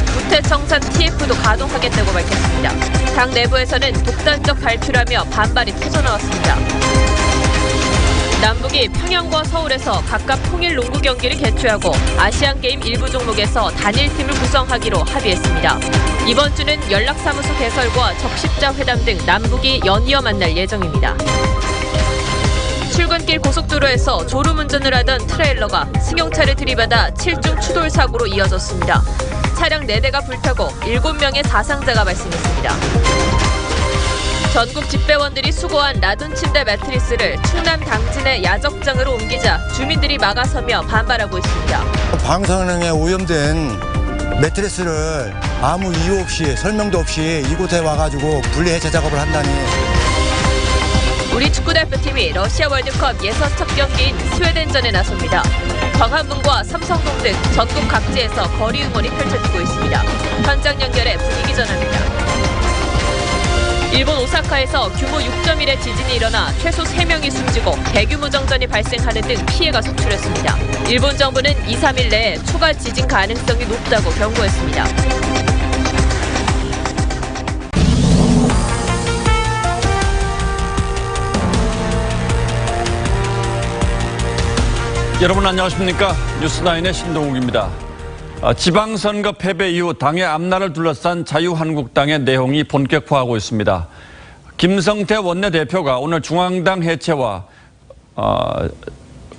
구태청산 TF도 가동하겠다고 밝혔습니다. 당 내부에서는 독단적 발표라며 반발이 터져나왔습니다. 남북이 평양과 서울에서 각각 통일 농구 경기를 개최하고 아시안게임 일부 종목에서 단일팀을 구성하기로 합의했습니다. 이번 주는 연락사무소 개설과 적십자 회담 등 남북이 연이어 만날 예정입니다. 출근길 고속도로에서 졸음운전을 하던 트레일러가 승용차를 들이받아 7중 추돌 사고로 이어졌습니다. 차량 4대가 불타고 7명의 사상자가 발생했습니다. 전국 집배원들이 수거한 나둔 침대 매트리스를 충남 당진의 야적장으로 옮기자 주민들이 막아서며 반발하고 있습니다. 방사능에 오염된 매트리스를 아무 이유 없이 설명도 없이 이곳에 와가지고 분리 해체 작업을 한다니. 우리 축구대표팀이 러시아 월드컵 예선 첫 경기인 스웨덴전에 나섭니다. 광화문과 삼성동 등 전국 각지에서 거리 응원이 펼쳐지고 있습니다. 현장 연결해 분위기 전합니다. 일본 오사카에서 규모 6.1의 지진이 일어나 최소 3명이 숨지고 대규모 정전이 발생하는 등 피해가 속출했습니다. 일본 정부는 2, 3일 내에 초과 지진 가능성이 높다고 경고했습니다. 여러분 안녕하십니까? 뉴스9의 신동욱입니다. 지방선거 패배 이후 당의 앞날을 둘러싼 자유한국당의 내용이 본격화하고 있습니다. 김성태 원내대표가 오늘 중앙당 해체와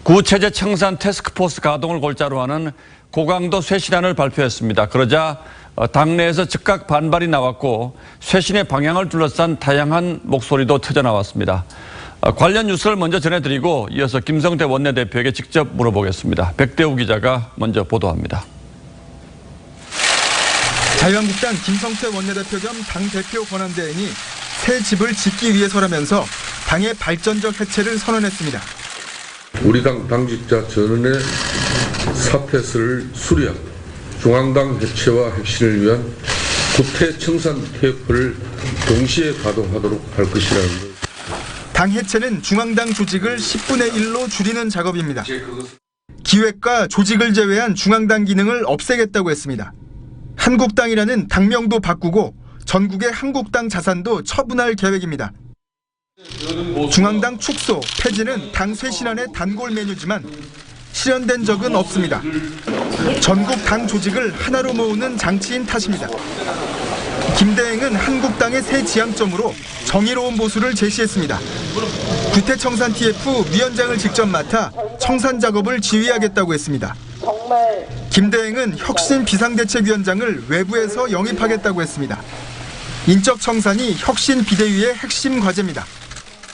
구체제 청산 태스크포스 가동을 골자로 하는 고강도 쇄신안을 발표했습니다. 그러자 당내에서 즉각 반발이 나왔고 쇄신의 방향을 둘러싼 다양한 목소리도 터져나왔습니다. 관련 뉴스를 먼저 전해드리고 이어서 김성태 원내대표에게 직접 물어보겠습니다. 백대우 기자가 먼저 보도합니다. 자유한국당 김성태 원내대표 겸 당대표 권한대행이 새 집을 짓기 위해서라면서 당의 발전적 해체를 선언했습니다. 우리 당 당직자 전원의 사퇴서를 수리하고 중앙당 해체와 혁신을 위한 구태 청산 TF를 동시에 가동하도록 할 것이라는 것. 당 해체는 중앙당 조직을 10분의 1로 줄이는 작업입니다. 기획과 조직을 제외한 중앙당 기능을 없애겠다고 했습니다. 한국당이라는 당명도 바꾸고 전국의 한국당 자산도 처분할 계획입니다. 중앙당 축소, 폐지는 당 쇄신안의 단골 메뉴지만 실현된 적은 없습니다. 전국 당 조직을 하나로 모으는 장치인 탓입니다. 김대행은 한국당의 새 지향점으로 정의로운 보수를 제시했습니다. 구태청산 TF 위원장을 직접 맡아 청산 작업을 지휘하겠다고 했습니다. 김대행은 혁신 비상대책위원장을 외부에서 영입하겠다고 했습니다. 인적 청산이 혁신 비대위의 핵심 과제입니다.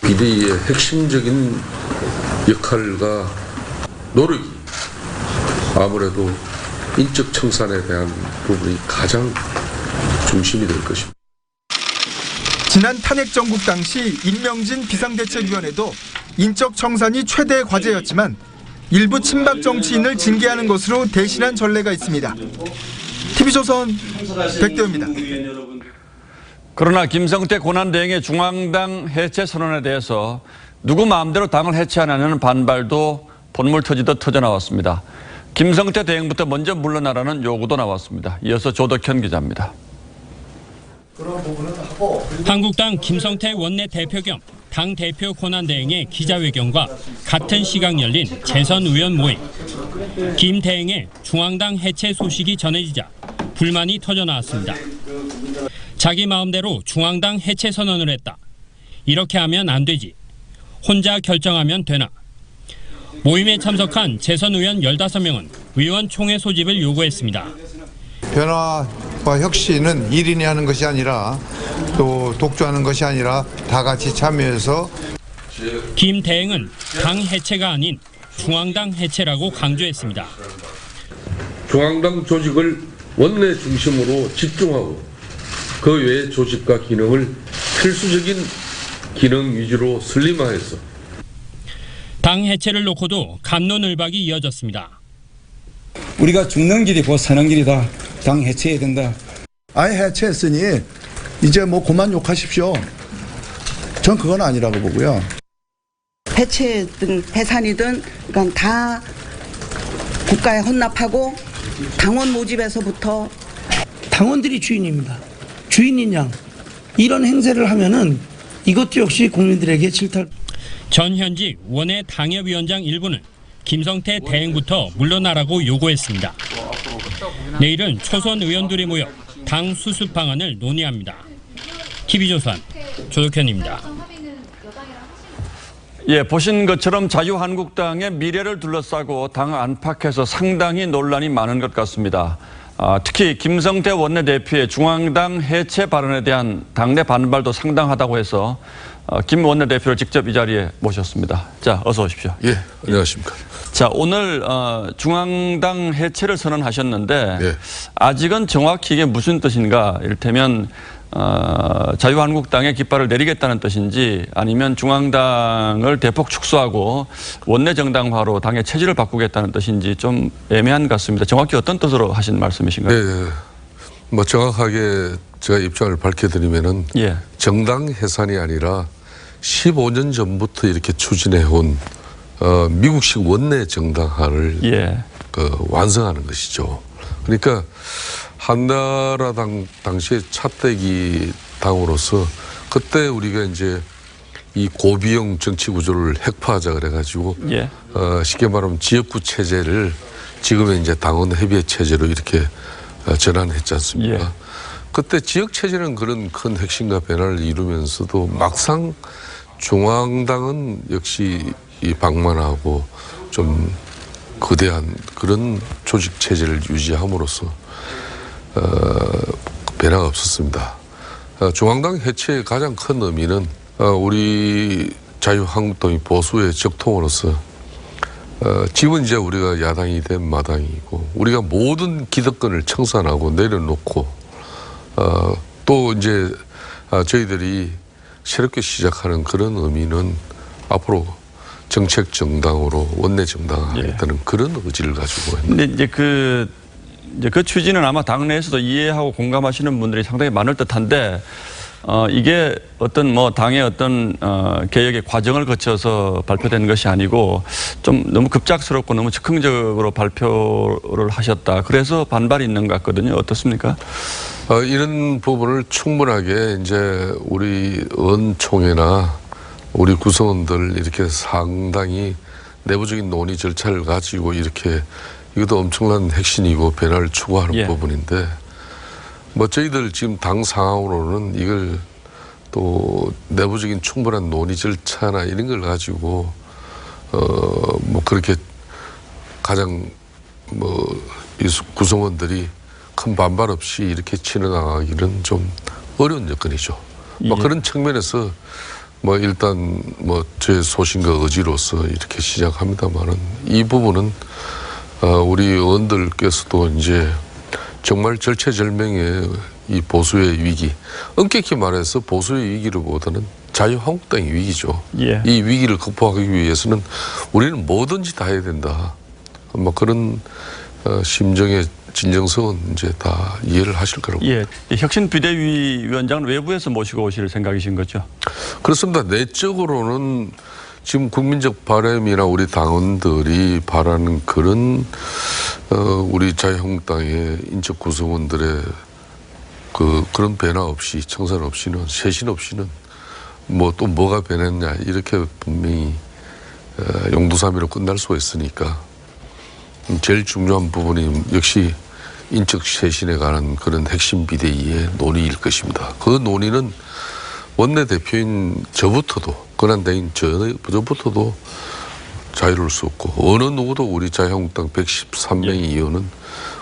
비대위의 핵심적인 역할과 노력이 아무래도 인적 청산에 대한 부분이 가장 중심이 될 것입니다. 지난 탄핵 정국 당시 임명진 비상대책위원회도 인적 청산이 최대 과제였지만 일부 친박 정치인을 징계하는 것으로 대신한 전례가 있습니다. TV조선 백대우입니다. 그러나 김성태 권한대행의 중앙당 해체 선언에 대해서 누구 마음대로 당을 해체하냐는 반발도 본물 터지듯 터져나왔습니다. 김성태 대행부터 먼저 물러나라는 요구도 나왔습니다. 이어서 조덕현 기자입니다. 한국당 김성태 원내대표 겸 당대표 권한대행의 기자회견과 같은 시각 열린 재선의원 모임. 김 대행의 중앙당 해체 소식이 전해지자 불만이 터져나왔습니다. 자기 마음대로 중앙당 해체 선언을 했다. 이렇게 하면 안 되지. 혼자 결정하면 되나. 모임에 참석한 재선의원 15명은 의원총회 소집을 요구했습니다. 변화와 혁신은 1인이 하는 것이 아니라 또 독주하는 것이 아니라 다 같이 참여해서. 김 대행은 당 해체가 아닌 중앙당 해체라고 강조했습니다. 중앙당 조직을 원내 중심으로 집중하고 그 외의 조직과 기능을 필수적인 기능 위주로 슬림화해서. 당 해체를 놓고도 갑론을박이 이어졌습니다. 우리가 죽는 길이 곧 사는 길이다. 당 해체해야 된다. 아예 해체했으니 이제 뭐 그만 욕하십시오. 전 그건 아니라고 보고요. 해체든 해산이든 그러니까 다 국가에 헌납하고 당원 모집에서부터 당원들이 주인입니다. 주인인 양 이런 행세를 하면은 이것도 역시 국민들에게 질타를. 전현직 원외 당협위원장 일부는 김성태 대행부터 물러나라고 요구했습니다. 내일은 초선 의원들이 모여 당 수습 방안을 논의합니다. TV조선 조덕현입니다. 예, 보신 것처럼 자유한국당의 미래를 둘러싸고 당 안팎에서 상당히 논란이 많은 것 같습니다. 특히 김성태 원내대표의 중앙당 해체 발언에 대한 당내 반발도 상당하다고 해서 김 원내대표를 직접 이 자리에 모셨습니다. 자, 어서 오십시오. 예, 안녕하십니까. 자, 오늘 중앙당 해체를 선언하셨는데 예. 아직은 정확히 이게 무슨 뜻인가? 이를테면 자유한국당의 깃발을 내리겠다는 뜻인지 아니면 중앙당을 대폭 축소하고 원내정당화로 당의 체질을 바꾸겠다는 뜻인지 좀 애매한 것 같습니다. 정확히 어떤 뜻으로 하신 말씀이신가요? 네, 뭐 정확하게 제가 입장을 밝혀드리면은 예. 정당 해산이 아니라 15년 전부터 이렇게 추진해온 미국식 원내 정당화를 예. 완성하는 것이죠. 그러니까 한나라당 당시에 차떼기 당으로서 그때 우리가 이제 이 고비용 정치 구조를 핵파하자 그래가지고 예. 쉽게 말하면 지역구 체제를 지금의 이제 당원 협의회 체제로 이렇게 전환했지 않습니까? 예. 그때 지역 체제는 그런 큰 핵심과 변화를 이루면서도 막상 중앙당은 역시 이 방만하고 좀 거대한 그런 조직 체제를 유지함으로써 변화가 없었습니다. 중앙당 해체의 가장 큰 의미는 우리 자유한국당이 보수의 적통으로서 지금 이제 우리가 야당이 된 마당이고 우리가 모든 기득권을 청산하고 내려놓고 또 이제 저희들이 새롭게 시작하는 그런 의미는 앞으로 정책 정당으로 원내 정당하겠다는 예. 그런 의지를 가지고 했는데 근데 이제 그 취지는 아마 당내에서도 이해하고 공감하시는 분들이 상당히 많을 듯한데 이게 어떤 뭐 당의 어떤 개혁의 과정을 거쳐서 발표된 것이 아니고 좀 너무 급작스럽고 너무 즉흥적으로 발표를 하셨다. 그래서 반발이 있는 것 같거든요. 어떻습니까? 이런 부분을 충분하게 이제 우리 의원총회나 우리 구성원들 이렇게 상당히 내부적인 논의 절차를 가지고 이렇게 이것도 엄청난 핵심이고 변화를 추구하는 예. 부분인데 뭐 저희들 지금 당 상황으로는 이걸 또 내부적인 충분한 논의 절차나 이런 걸 가지고 뭐 그렇게 가장 뭐 이 구성원들이 큰 반발 없이 이렇게 치러나가기는 좀 어려운 여건이죠. 뭐 예. 그런 측면에서 뭐 일단 뭐 제 소신과 의지로서 이렇게 시작합니다만은 이 부분은 우리 의원들께서도 이제 정말 절체절명의 이 보수의 위기, 엄격히 말해서 보수의 위기로보다는 자유한국당의 위기죠. 예. 이 위기를 극복하기 위해서는 우리는 뭐든지 다 해야 된다. 뭐 그런 심정의 진정성은 이제 다 이해를 하실 거라고. 예. 혁신 비대위원장은 외부에서 모시고 오실 생각이신 거죠? 그렇습니다. 내적으로는 지금 국민적 바람이나 우리 당원들이 바라는 그런 우리 자유한국당의 인적 구성원들의 그런 변화 없이 청산 없이는 쇄신 없이는 뭐 또 뭐가 변했냐 이렇게 분명히 용두사미로 끝날 수가 있으니까 제일 중요한 부분이 역시 인적 쇄신에 관한 그런 핵심 비대위의 논의일 것입니다. 그 논의는 원내대표인 저부터도 권한대행 저부터도 자유로울 수 없고 어느 누구도 우리 자유한국당 113명의 의원은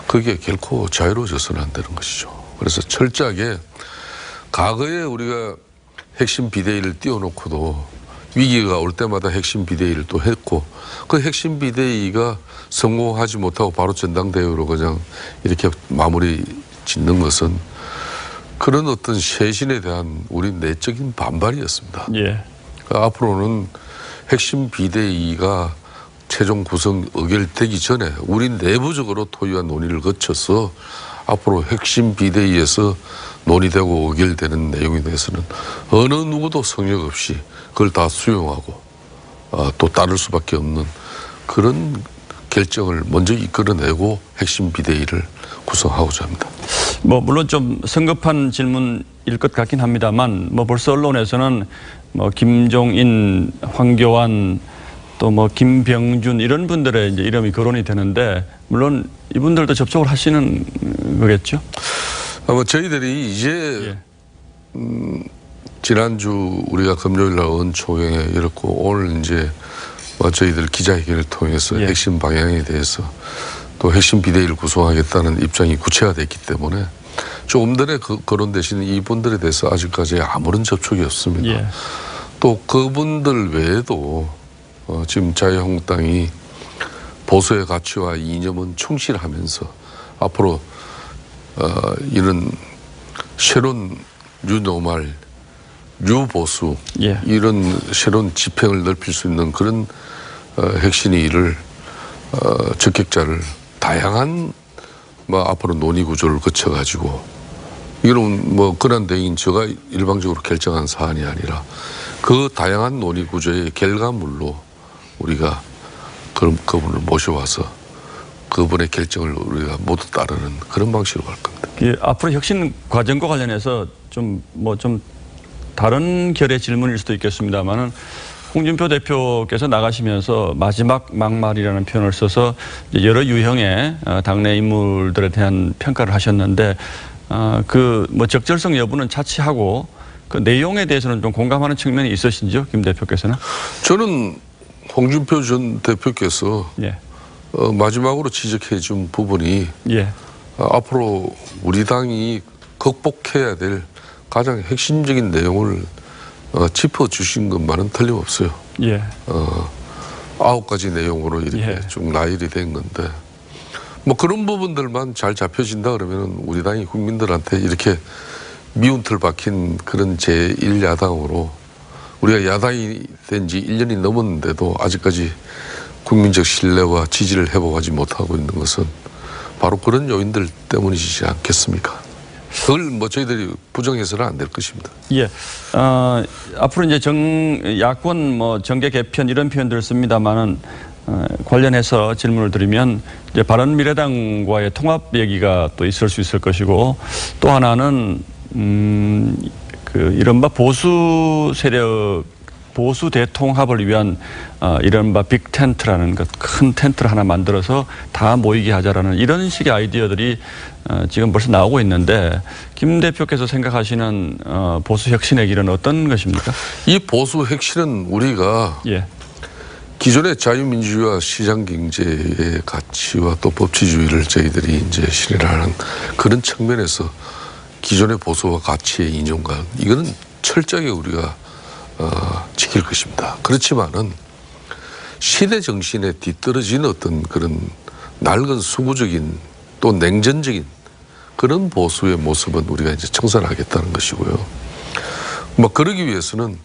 그게 결코 자유로워져서는 안 되는 것이죠. 그래서 철저하게 과거에 우리가 핵심 비대위를 띄워놓고도 위기가 올 때마다 핵심 비대위를 또 했고 그 핵심 비대위가 성공하지 못하고 바로 전당대회로 그냥 이렇게 마무리 짓는 것은 그런 어떤 쇄신에 대한 우리 내적인 반발이었습니다. 예. 앞으로는 핵심 비대위가 최종 구성 의결되기 전에 우리 내부적으로 토의와 논의를 거쳐서 앞으로 핵심 비대위에서 논의되고 의결되는 내용에 대해서는 어느 누구도 성역 없이 그걸 다 수용하고 또 따를 수밖에 없는 그런 결정을 먼저 이끌어내고 핵심 비대위를 구성하고자 합니다. 뭐 물론 좀 성급한 질문일 것 같긴 합니다만 뭐 벌써 언론에서는 뭐 김종인, 황교안 또 뭐 김병준 이런 분들의 이제 이름이 거론이 되는데 물론 이분들도 접촉을 하시는 거겠죠? 아마 저희들이 이제 지난주 우리가 금요일 날 언총회 이렇고 오늘 이제 뭐 저희들 기자회견을 통해서 핵심 방향에 대해서 또 핵심 비대위를 구성하겠다는 입장이 구체화됐기 때문에 조금 전에 거론되신 이분들에 대해서 아직까지 아무런 접촉이 없습니다. 또 그분들 외에도 지금 자유한국당이 보수의 가치와 이념은 충실하면서 앞으로 이런 새로운 뉴노멀, 뉴보수 이런 새로운 지평을 넓힐 수 있는 그런 핵심이를 적격자를 다양한 뭐 앞으로 논의 구조를 거쳐가지고 이런 뭐 권한대행인 제가 일방적으로 결정한 사안이 아니라 그 다양한 논의 구조의 결과물로 우리가 그분을 모셔와서 그분의 결정을 우리가 모두 따르는 그런 방식으로 갈 겁니다. 앞으로 혁신 과정과 관련해서 좀 다른 결의 질문일 수도 있겠습니다만은 홍준표 대표께서 나가시면서 마지막 막말이라는 표현을 써서 여러 유형의 당내 인물들에 대한 평가를 하셨는데 그 뭐 적절성 여부는 차치하고 그 내용에 대해서는 좀 공감하는 측면이 있으신지요, 김 대표께서는? 저는 홍준표 전 대표께서 마지막으로 지적해 준 부분이 앞으로 우리 당이 극복해야 될 가장 핵심적인 내용을 짚어주신 것만은 틀림없어요. 9가지 내용으로 이렇게 쭉 나열이 된 건데 뭐 그런 부분들만 잘 잡혀진다 그러면 우리 당이 국민들한테 이렇게 미운틀 박힌 그런 제1야당으로 우리가 야당이 된 지 1년이 넘었는데도 아직까지 국민적 신뢰와 지지를 회복하지 못하고 있는 것은 바로 그런 요인들 때문이지 않겠습니까? 그걸 뭐 저희들이 부정해서는 안 될 것입니다. 앞으로 이제 야권 뭐 정계 개편 이런 표현들을 씁니다만은 관련해서 질문을 드리면 이제 바른미래당과의 통합 얘기가 또 있을 수 있을 것이고 또 하나는 그 이른바 보수 세력 보수 대통합을 위한 이른바 빅텐트라는 것, 큰 텐트를 하나 만들어서 다 모이게 하자라는 이런 식의 아이디어들이 지금 벌써 나오고 있는데 김 대표께서 생각하시는 보수 혁신의 길은 어떤 것입니까? 이 보수 혁신은 우리가 기존의 자유민주주의와 시장경제의 가치와 또 법치주의를 저희들이 이제 실현하는 그런 측면에서 기존의 보수와 가치의 이념과 이거는 철저하게 우리가 지킬 것입니다. 그렇지만은 시대 정신에 뒤떨어진 어떤 그런 낡은 수구적인 또 냉전적인 그런 보수의 모습은 우리가 이제 청산하겠다는 것이고요. 뭐 그러기 위해서는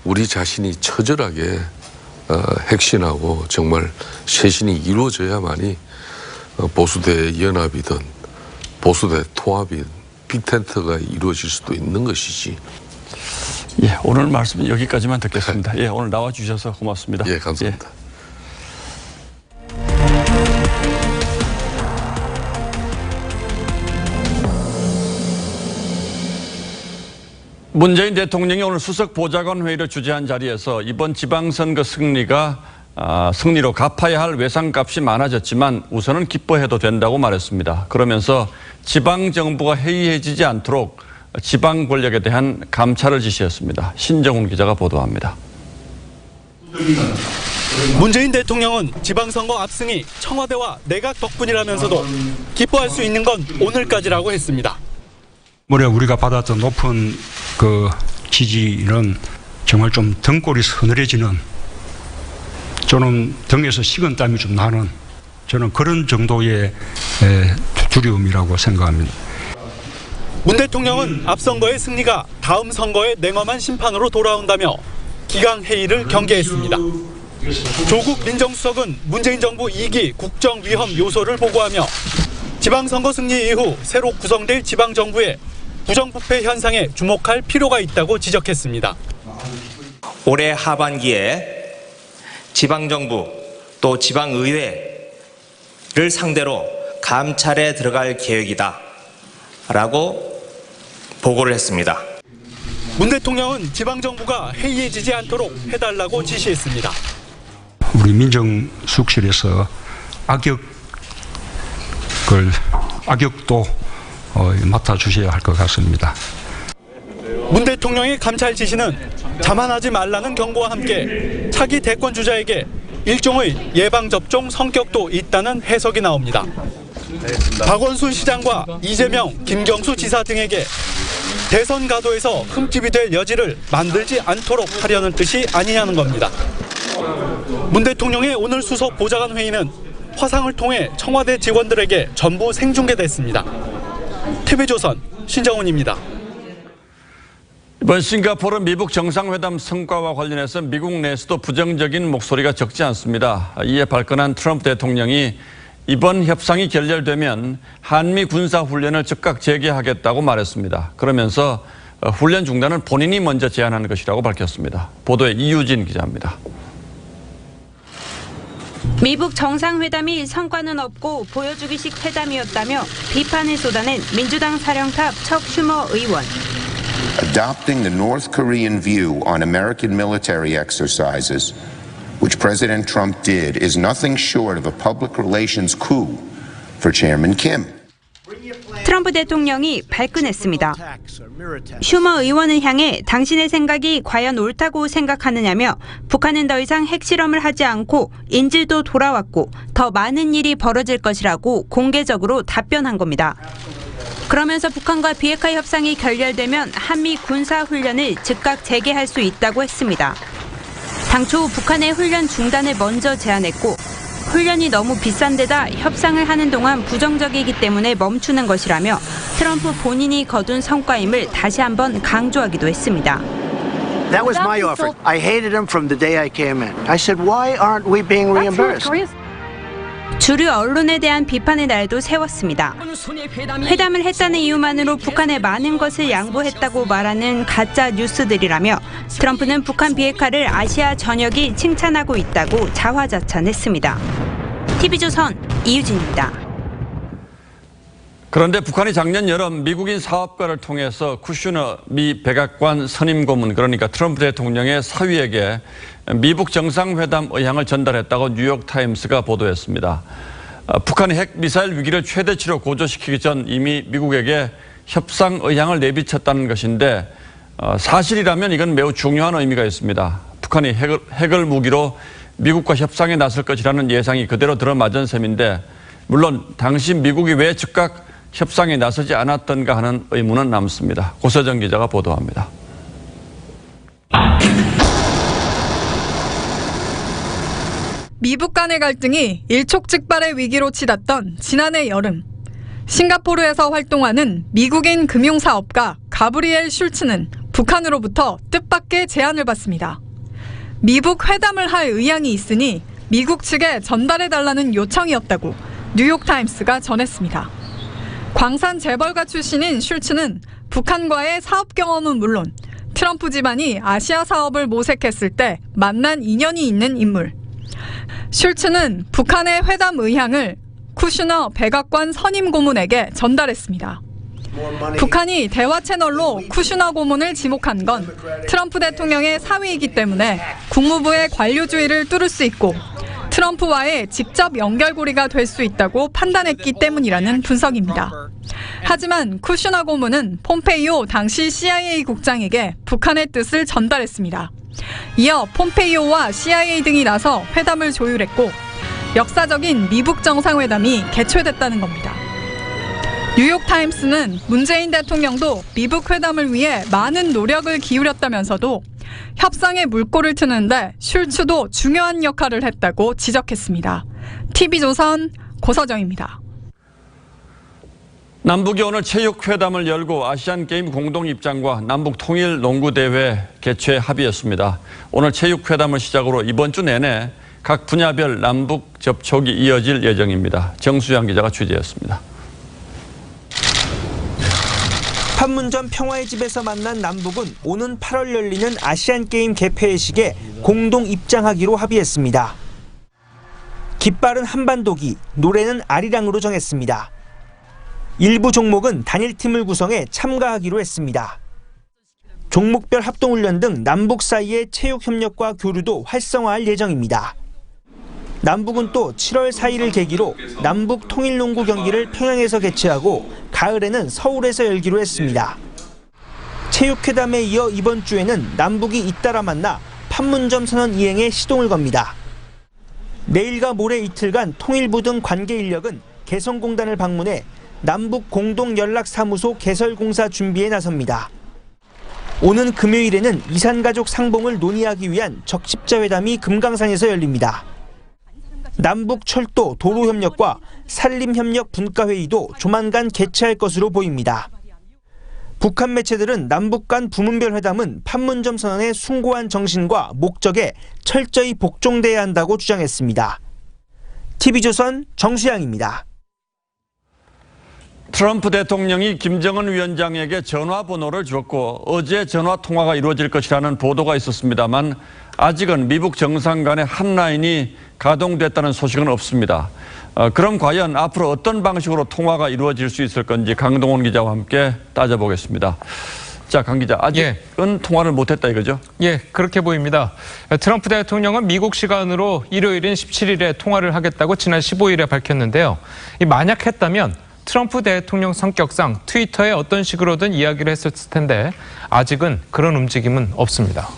우리 자신이 처절하게 핵심하고 정말 쇄신이 이루어져야만이 보수대 연합이든 보수대 통합이든 빅텐트가 이루어질 수도 있는 것이지. 오늘 말씀은 여기까지만 듣겠습니다. 오늘 나와주셔서 고맙습니다. 감사합니다. 문재인 대통령이 오늘 수석 보좌관 회의를 주재한 자리에서 이번 지방선거 승리로 갚아야 할 외상값이 많아졌지만 우선은 기뻐해도 된다고 말했습니다. 그러면서 지방정부가 해이해지지 않도록 지방 권력에 대한 감찰을 지시했습니다. 신정훈 기자가 보도합니다. 문재인 대통령은 지방선거 압승이 청와대와 내각 덕분이라면서도 기뻐할 수 있는 건 오늘까지라고 했습니다. 올해 우리가 받았던 높은 그 지지는 정말 좀 등골이 서늘해지는, 저는 등에서 식은땀이 좀 나는 저는 그런 정도의 두려움이라고 생각합니다. 문 대통령은 앞선거의 승리가 다음 선거의 냉엄한 심판으로 돌아온다며 기강회의를 경계했습니다. 조국 민정수석은 문재인 정부 2기 국정위험 요소를 보고하며 지방선거 승리 이후 새로 구성될 지방정부의 부정부패 현상에 주목할 필요가 있다고 지적했습니다. 올해 하반기에 지방정부 또 지방의회를 상대로 감찰에 들어갈 계획이다. 보고를 했습니다. 문 대통령은 지방정부가 해이해지지 않도록 해달라고 지시했습니다. 우리 민정수석실에서 악역도 맡아주셔야 할 것 같습니다. 문 대통령의 감찰 지시는 자만하지 말라는 경고와 함께 차기 대권 주자에게 일종의 예방접종 성격도 있다는 해석이 나옵니다. 박원순 시장과 이재명, 김경수 지사 등에게 대선 가도에서 흠집이 될 여지를 만들지 않도록 하려는 뜻이 아니냐는 겁니다. 문 대통령의 오늘 수석 보좌관 회의는 화상을 통해 청와대 직원들에게 전부 생중계됐습니다. TV조선 신정훈입니다. 이번 싱가포르 미북 정상회담 성과와 관련해서 미국 내에서도 부정적인 목소리가 적지 않습니다. 이에 발끈한 트럼프 대통령이 이번 협상이 결렬되면 한미 군사훈련을 즉각 재개하겠다고 말했습니다. 그러면서 훈련 중단은 본인이 먼저 제안한 것이라고 밝혔습니다. 보도에 이유진 기자입니다. 미북 정상회담이 성과는 없고 보여주기식 회담이었다며 비판을 쏟아낸 민주당 사령탑 척 슈머 의원. Adopting the North Korean view on American military exercises, which President Trump did, is nothing short of a public relations coup for Chairman Kim. 트럼프 대통령이 발끈했습니다. 슈머 의원을 향해 당신의 생각이 과연 옳다고 생각하느냐며 북한은 더 이상 핵실험을 하지 않고 인질도 돌아왔고 더 많은 일이 벌어질 것이라고 공개적으로 답변한 겁니다. 그러면서 북한과 비핵화 협상이 결렬되면 한미 군사훈련을 즉각 재개할 수 있다고 했습니다. 당초 북한의 훈련 중단을 먼저 제안했고 훈련이 너무 비싼 데다 협상을 하는 동안 부정적이기 때문에 멈추는 것이라며 트럼프 본인이 거둔 성과임을 다시 한번 강조하기도 했습니다. That was my offer. I hated him from the day I came in. I said, why aren't we being reimbursed? 주류 언론에 대한 비판의 날도 세웠습니다. 회담을 했다는 이유만으로 북한에 많은 것을 양보했다고 말하는 가짜 뉴스들이라며 트럼프는 북한 비핵화를 아시아 전역이 칭찬하고 있다고 자화자찬했습니다. TV조선 이유진입니다. 그런데 북한이 작년 여름 미국인 사업가를 통해서 쿠슈너 미 백악관 선임 고문, 그러니까 트럼프 대통령의 사위에게 미북 정상회담 의향을 전달했다고 뉴욕타임스가 보도했습니다. 북한이 핵미사일 위기를 최대치로 고조시키기 전 이미 미국에게 협상 의향을 내비쳤다는 것인데 사실이라면 이건 매우 중요한 의미가 있습니다. 북한이 핵을 무기로 미국과 협상에 나설 것이라는 예상이 그대로 들어맞은 셈인데 물론 당시 미국이 왜 즉각 협상에 나서지 않았던가 하는 의문은 남습니다. 고서정 기자가 보도합니다. 미북 간의 갈등이 일촉즉발의 위기로 치닫던 지난해 여름, 싱가포르에서 활동하는 미국인 금융사업가 가브리엘 슐츠는 북한으로부터 뜻밖의 제안을 받습니다. 미북 회담을 할 의향이 있으니 미국 측에 전달해달라는 요청이었다고 뉴욕타임스가 전했습니다. 광산 재벌가 출신인 슐츠는 북한과의 사업 경험은 물론 트럼프 집안이 아시아 사업을 모색했을 때 만난 인연이 있는 인물. 슐츠는 북한의 회담 의향을 쿠슈너 백악관 선임 고문에게 전달했습니다. 북한이 대화 채널로 쿠슈너 고문을 지목한 건 트럼프 대통령의 사위이기 때문에 국무부의 관료주의를 뚫을 수 있고 트럼프와의 직접 연결고리가 될 수 있다고 판단했기 때문이라는 분석입니다. 하지만 쿠슈너 고문은 폼페이오 당시 CIA 국장에게 북한의 뜻을 전달했습니다. 이어 폼페이오와 CIA 등이 나서 회담을 조율했고 역사적인 미북 정상회담이 개최됐다는 겁니다. 뉴욕타임스는 문재인 대통령도 미북 회담을 위해 많은 노력을 기울였다면서도 협상의 물꼬를 트는데 슐츠도 중요한 역할을 했다고 지적했습니다. TV조선 고서정입니다. 남북이 오늘 체육회담을 열고 아시안게임 공동입장과 남북 통일 농구대회 개최 합의했습니다. 오늘 체육회담을 시작으로 이번 주 내내 각 분야별 남북 접촉이 이어질 예정입니다. 정수양 기자가 취재했습니다. 판문점 평화의 집에서 만난 남북은 오는 8월 열리는 아시안게임 개폐회식에 공동 입장하기로 합의했습니다. 깃발은 한반도기, 노래는 아리랑으로 정했습니다. 일부 종목은 단일팀을 구성해 참가하기로 했습니다. 종목별 합동훈련 등 남북 사이의 체육협력과 교류도 활성화할 예정입니다. 남북은 또 7월 4일을 계기로 남북 통일농구 경기를 평양에서 개최하고 가을에는 서울에서 열기로 했습니다. 체육회담에 이어 이번 주에는 남북이 잇따라 만나 판문점 선언 이행에 시동을 겁니다. 내일과 모레 이틀간 통일부 등 관계 인력은 개성공단을 방문해 남북 공동연락사무소 개설공사 준비에 나섭니다. 오는 금요일에는 이산가족 상봉을 논의하기 위한 적십자회담이 금강산에서 열립니다. 남북 철도 도로협력과 산림협력 분과회의도 조만간 개최할 것으로 보입니다. 북한 매체들은 남북 간 부문별 회담은 판문점 선언의 숭고한 정신과 목적에 철저히 복종돼야 한다고 주장했습니다. TV조선 정수양입니다. 트럼프 대통령이 김정은 위원장에게 전화번호를 주었고 어제 전화 통화가 이루어질 것이라는 보도가 있었습니다만 아직은 미국 정상 간의 핫라인이 가동됐다는 소식은 없습니다. 그럼 과연 앞으로 어떤 방식으로 통화가 이루어질 수 있을 건지 강동원 기자와 함께 따져보겠습니다. 자, 강 기자, 아직은 통화를 못했다 이거죠? 예, 그렇게 보입니다. 트럼프 대통령은 미국 시간으로 일요일인 17일에 통화를 하겠다고 지난 15일에 밝혔는데요. 만약 했다면 트럼프 대통령 성격상 트위터에 어떤 식으로든 이야기를 했을 텐데 아직은 그런 움직임은 없습니다.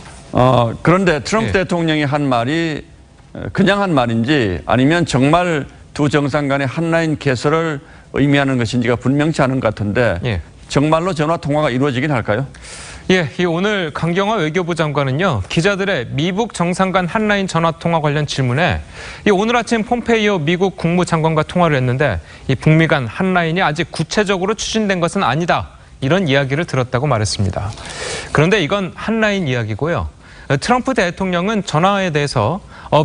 그런데 트럼프 대통령이 한 말이 그냥 한 말인지 아니면 정말 두 정상 간의 핫라인 개설을 의미하는 것인지가 분명치 않은 것 같은데 정말로 전화 통화가 이루어지긴 할까요? 예, 오늘 강경화 외교부 장관은요, 기자들의 미국 정상 간 핫라인 전화 통화 관련 질문에 오늘 아침 폼페이오 미국 국무장관과 통화를 했는데 이 북미 간 핫라인이 아직 구체적으로 추진된 것은 아니다. 이런 이야기를 들었다고 말했습니다. 그런데 이건 핫라인 이야기고요. 트럼프 대통령은 전화에 대해서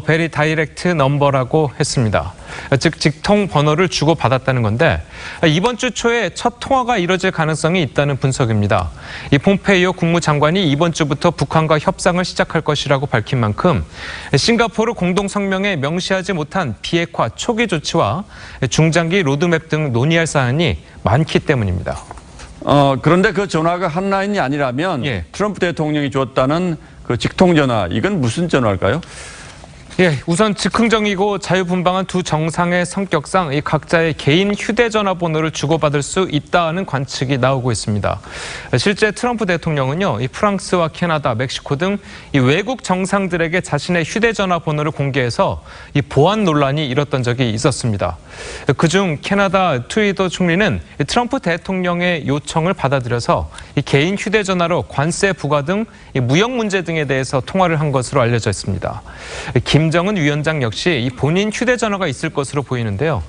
very direct number라고 했습니다. 즉 직통 번호를 주고받았다는 건데 이번 주 초에 첫 통화가 이뤄질 가능성이 있다는 분석입니다. 이 폼페이오 국무장관이 이번 주부터 북한과 협상을 시작할 것이라고 밝힌 만큼 싱가포르 공동성명에 명시하지 못한 비핵화 초기 조치와 중장기 로드맵 등 논의할 사안이 많기 때문입니다. 그런데 그 전화가 핫라인이 아니라면 트럼프 대통령이 줬다는 그 직통전화, 이건 무슨 전화일까요? 예, 우선 즉흥적이고 자유분방한 두 정상의 성격상 이 각자의 개인 휴대전화 번호를 주고받을 수 있다는 관측이 나오고 있습니다. 실제 트럼프 대통령은요, 이 프랑스와 캐나다, 멕시코 등 이 외국 정상들에게 자신의 휴대전화 번호를 공개해서 이 보안 논란이 일었던 적이 있었습니다. 그중 캐나다 트루도 총리는 트럼프 대통령의 요청을 받아들여서 이 개인 휴대전화로 관세 부과 등 이 무역 문제 등에 대해서 통화를 한 것으로 알려져 있습니다. 김정은 위원장 역시 이 본인 휴대전화가 있을 것으로 보이는데요.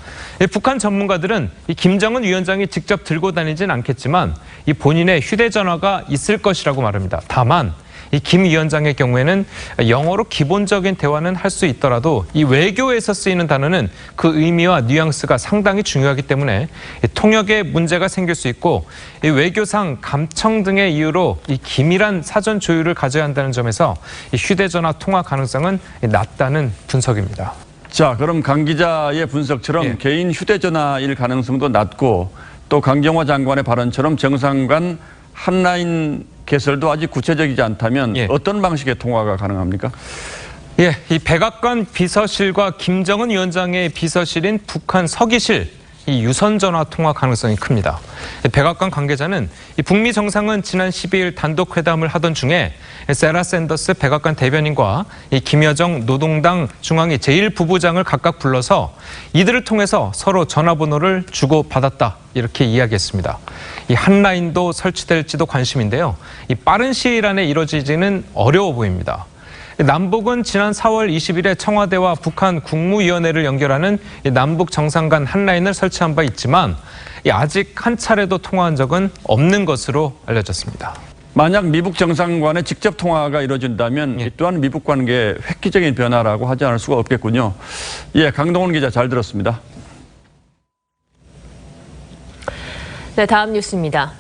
북한 전문가들은 이 김정은 위원장이 직접 들고 다니진 않겠지만 이 본인의 휴대전화가 있을 것이라고 말합니다. 다만 이 김 위원장의 경우에는 영어로 기본적인 대화는 할 수 있더라도 이 외교에서 쓰이는 단어는 그 의미와 뉘앙스가 상당히 중요하기 때문에 통역에 문제가 생길 수 있고 이 외교상 감청 등의 이유로 이 기밀한 사전 조율을 가져야 한다는 점에서 이 휴대전화 통화 가능성은 낮다는 분석입니다. 자, 그럼 강 기자의 분석처럼 개인 휴대전화일 가능성도 낮고 또 강경화 장관의 발언처럼 정상 간 핫라인 개설도 아직 구체적이지 않다면 어떤 방식의 통화가 가능합니까? 예, 이 백악관 비서실과 김정은 위원장의 비서실인 북한 서기실 이 유선 전화 통화 가능성이 큽니다. 백악관 관계자는 이 북미 정상은 지난 12일 단독 회담을 하던 중에 세라 샌더스 백악관 대변인과 이 김여정 노동당 중앙위 제1부부장을 각각 불러서 이들을 통해서 서로 전화번호를 주고받았다 이렇게 이야기했습니다. 이 핫라인도 설치될지도 관심인데요. 이 빠른 시일 안에 이뤄지지는 어려워 보입니다. 남북은 지난 4월 20일에 청와대와 북한 국무위원회를 연결하는 남북 정상 간 핫라인을 설치한 바 있지만 아직 한 차례도 통화한 적은 없는 것으로 알려졌습니다. 만약 미국 정상 간의 직접 통화가 이루어진다면 이 또한 미북 관계의 획기적인 변화라고 하지 않을 수가 없겠군요. 예, 강동원 기자 잘 들었습니다. 네, 다음 뉴스입니다.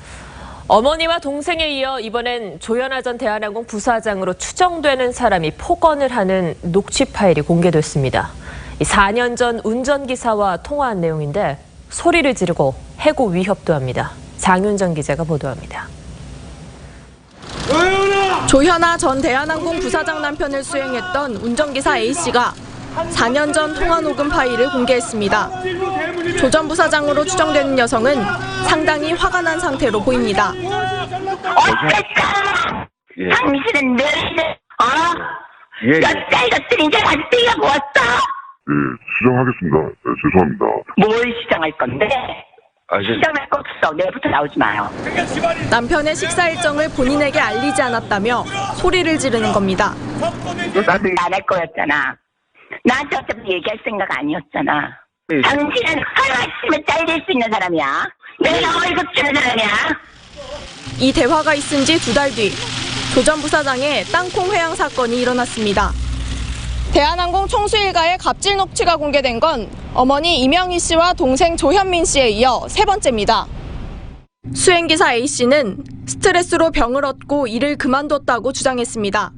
어머니와 동생에 이어 이번엔 조현아 전 대한항공 부사장으로 추정되는 사람이 폭언을 하는 녹취 파일이 공개됐습니다. 4년 전 운전기사와 통화한 내용인데 소리를 지르고 해고 위협도 합니다. 장윤정 기자가 보도합니다. 조현아 전 대한항공 부사장 남편을 수행했던 운전기사 A씨가 4년 전 통화 녹음 파일을 공개했습니다. 조 전 부사장으로 추정되는 여성은 상당히 화가 난 상태로 보입니다. 당신은 몇 살 것들이 이제 아직도 모았어? 네, 수정하겠습니다. 네, 죄송합니다. 뭘 시장할 건데? 시장할 거 없어. 내일부터 나오지 마요. 남편의 식사 일정을 본인에게 알리지 않았다며 소리를 지르는 겁니다. 너는 안 할 거였잖아. 나한테 어차피 얘기할 생각 아니었잖아. 당신은 하루아침에 잘릴 수 있는 사람이야. 내가 월급 주는 사람이야. 이 대화가 있은 지 2달 뒤 조 전 부사장의 땅콩 회항 사건이 일어났습니다. 대한항공 총수 일가의 갑질 녹취가 공개된 건 어머니 이명희 씨와 동생 조현민 씨에 이어 3번째입니다. 수행기사 A씨는 스트레스로 병을 얻고 일을 그만뒀다고 주장했습니다.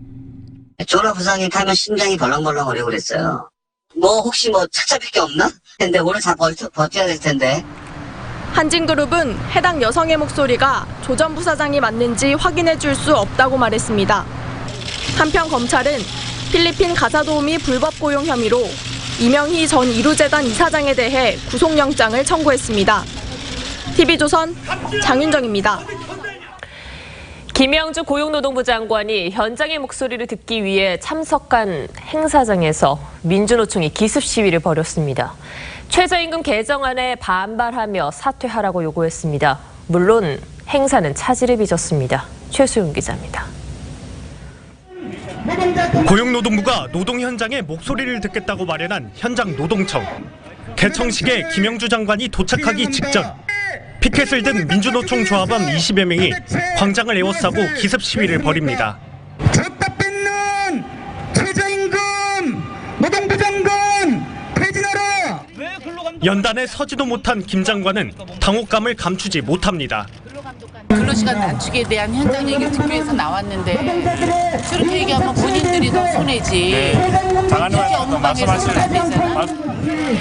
졸업부상이 타면 심장이 벌렁벌렁거리고 그랬어요. 혹시 착잡힐 게 없나? 근데 오늘 다 버텨야 될 텐데. 한진그룹은 해당 여성의 목소리가 조 전 부사장이 맞는지 확인해 줄 수 없다고 말했습니다. 한편 검찰은 필리핀 가사도우미 불법 고용 혐의로 이명희 전 이루재단 이사장에 대해 구속영장을 청구했습니다. TV조선 장윤정입니다. 김영주 고용노동부 장관이 현장의 목소리를 듣기 위해 참석한 행사장에서 민주노총이 기습 시위를 벌였습니다. 최저임금 개정안에 반발하며 사퇴하라고 요구했습니다. 물론 행사는 차질을 빚었습니다. 최수용 기자입니다. 고용노동부가 노동 현장의 목소리를 듣겠다고 마련한 현장 노동청. 개청식에 김영주 장관이 도착하기 직전 피켓을 든 민주노총 조합원 20여 명이 광장을 에워싸고 기습 시위를 벌입니다. 졌다 뺏는 최저임금 노동부 장관 퇴진하라. 연단에 서지도 못한 김 장관은 당혹감을 감추지 못합니다. 근로시간 단축에 대한 현장 얘기를 듣기 위해서 나왔는데 저렇게 얘기하면 본인들이 더 손해지. 이렇게 엉망해서는 안 되잖아.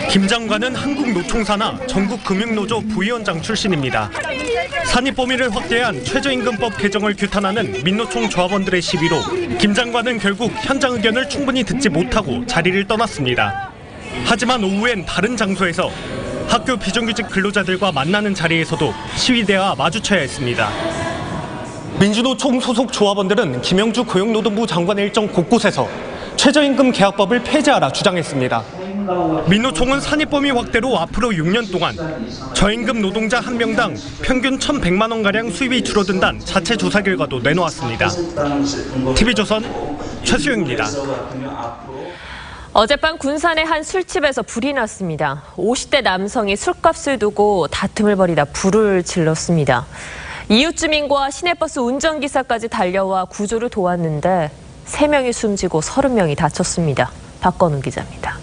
김 장관은 한국노총사나 전국금융노조 부위원장 출신입니다. 산입 범위를 확대한 최저임금법 개정을 규탄하는 민노총 조합원들의 시위로 김 장관은 결국 현장 의견을 충분히 듣지 못하고 자리를 떠났습니다. 하지만 오후엔 다른 장소에서 학교 비정규직 근로자들과 만나는 자리에서도 시위대와 마주쳐야 했습니다. 민주노총 소속 조합원들은 김영주 고용노동부 장관의 일정 곳곳에서 최저임금 계약법을 폐지하라 주장했습니다. 민노총은 산입범위 확대로 앞으로 6년 동안 저임금 노동자 한 명당 평균 1,100만 원가량 수입이 줄어든다는 자체 조사 결과도 내놓았습니다. TV조선 최수영입니다. 어젯밤 군산의 한 술집에서 불이 났습니다. 50대 남성이 술값을 두고 다툼을 벌이다 불을 질렀습니다. 이웃 주민과 시내버스 운전기사까지 달려와 구조를 도왔는데 3명이 숨지고 30명이 다쳤습니다. 박건웅 기자입니다.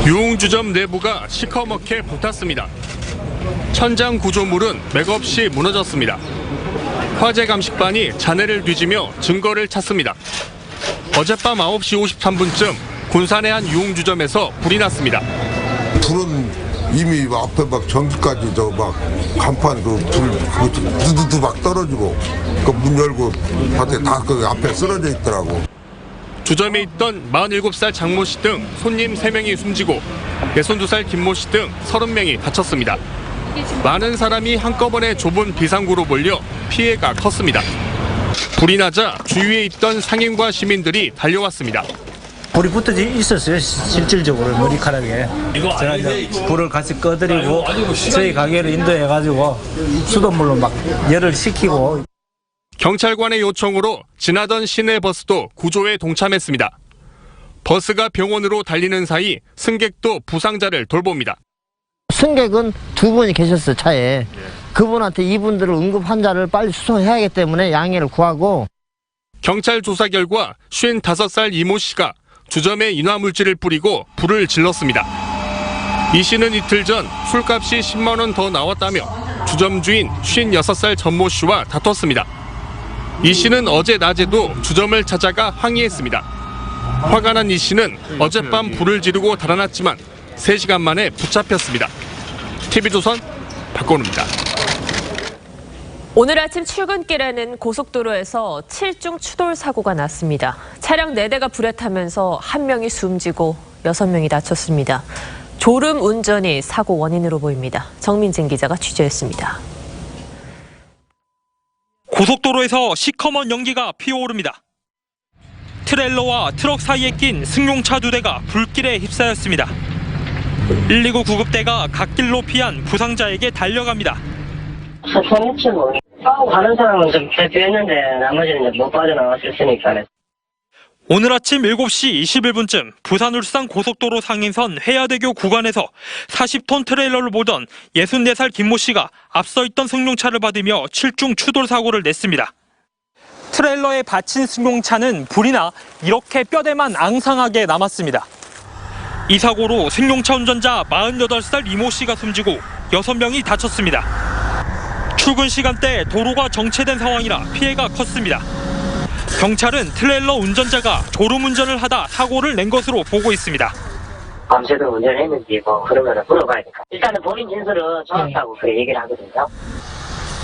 유흥주점 내부가 시커멓게 불탔습니다. 천장 구조물은 맥없이 무너졌습니다. 화재 감식반이 잔해를 뒤지며 증거를 찾습니다. 어젯밤 9시 53분쯤 군산의 한 유흥주점에서 불이 났습니다. 불은 이미 앞에 전기까지 간판 불 두두두 막 떨어지고 문 열고 밖에 다 앞에 쓰러져 있더라고. 주점에 있던 47살 장모 씨 등 손님 3명이 숨지고 62살 김모 씨 등 30명이 다쳤습니다. 많은 사람이 한꺼번에 좁은 비상구로 몰려 피해가 컸습니다. 불이 나자 주위에 있던 상인과 시민들이 달려왔습니다. 불이 붙어 있었어요. 실질적으로 머리카락에. 제가 이제 불을 같이 꺼드리고 저희 가게를 인도해가지고 수돗물로 막 열을 식히고. 경찰관의 요청으로 지나던 시내버스도 구조에 동참했습니다. 버스가 병원으로 달리는 사이 승객도 부상자를 돌봅니다. 승객은 2분이 계셨어요, 차에. 그분한테 이분들을 응급 환자를 빨리 수송해야 하기 때문에 양해를 구하고. 경찰 조사 결과 55살 이모 씨가 주점에 인화물질을 뿌리고 불을 질렀습니다. 이 씨는 이틀 전 술값이 10만 원 더 나왔다며 주점 주인 56살 전모 씨와 다퉜습니다. 이 씨는 어제 낮에도 주점을 찾아가 항의했습니다. 화가 난 이 씨는 어젯밤 불을 지르고 달아났지만 3시간 만에 붙잡혔습니다. TV조선 박건우입니다. 오늘 아침 출근길에는 고속도로에서 7중 추돌 사고가 났습니다. 차량 4대가 불에 타면서 1명이 숨지고 6명이 다쳤습니다. 졸음 운전이 사고 원인으로 보입니다. 정민진 기자가 취재했습니다. 고속도로에서 시커먼 연기가 피어오릅니다. 트레일러와 트럭 사이에 낀 승용차 2대가 불길에 휩싸였습니다. 119 구급대가 갓길로 피한 부상자에게 달려갑니다. 사상했지고 가는 사람은 좀 대피했는데 나머지는 못 빠져나왔었으니까. 오늘 아침 7시 21분쯤 부산 울산 고속도로 상인선 해야대교 구간에서 40톤 트레일러를 몰던 64살 김모 씨가 앞서 있던 승용차를 받으며 7중 추돌 사고를 냈습니다. 트레일러에 받친 승용차는 불이 나 이렇게 뼈대만 앙상하게 남았습니다. 이 사고로 승용차 운전자 48살 이모 씨가 숨지고 6명이 다쳤습니다. 출근 시간대 도로가 정체된 상황이라 피해가 컸습니다. 경찰은 트레일러 운전자가 졸음운전을 하다 사고를 낸 것으로 보고 있습니다. 밤새도록 운전했는지 그러면 물어봐야니까. 일단은 본인 진술은 정확하고 그렇게 얘기를 하거든요.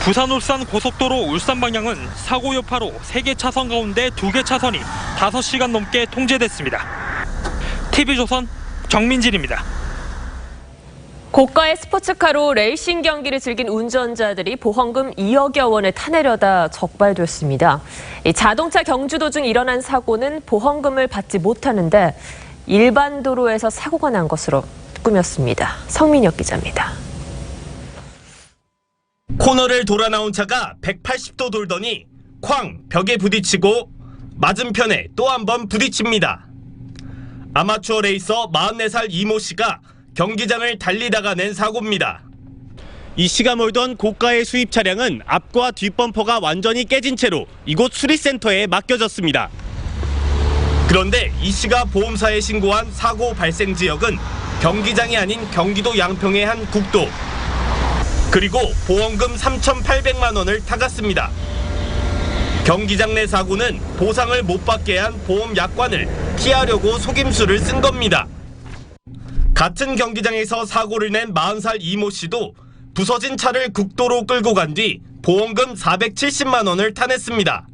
부산 울산 고속도로 울산 방향은 사고 여파로 3개 차선 가운데 2개 차선이 5시간 넘게 통제됐습니다. TV조선 정민진입니다. 고가의 스포츠카로 레이싱 경기를 즐긴 운전자들이 보험금 2억여 원을 타내려다 적발됐습니다. 자동차 경주 도중 일어난 사고는 보험금을 받지 못하는데 일반 도로에서 사고가 난 것으로 꾸몄습니다. 성민혁 기자입니다. 코너를 돌아 나온 차가 180도 돌더니 쾅 벽에 부딪히고 맞은편에 또 한 번 부딪힙니다. 아마추어 레이서 44살 이모 씨가 경기장을 달리다가 낸 사고입니다. 이 씨가 몰던 고가의 수입 차량은 앞과 뒷범퍼가 완전히 깨진 채로 이곳 수리센터에 맡겨졌습니다. 그런데 이 씨가 보험사에 신고한 사고 발생 지역은 경기장이 아닌 경기도 양평의 한 국도. 그리고 보험금 3,800만 원을 타갔습니다. 경기장 내 사고는 보상을 못 받게 한 보험 약관을 피하려고 속임수를 쓴 겁니다. 같은 경기장에서 사고를 낸 40살 이모 씨도 부서진 차를 국도로 끌고 간 뒤 보험금 470만 원을 타냈습니다.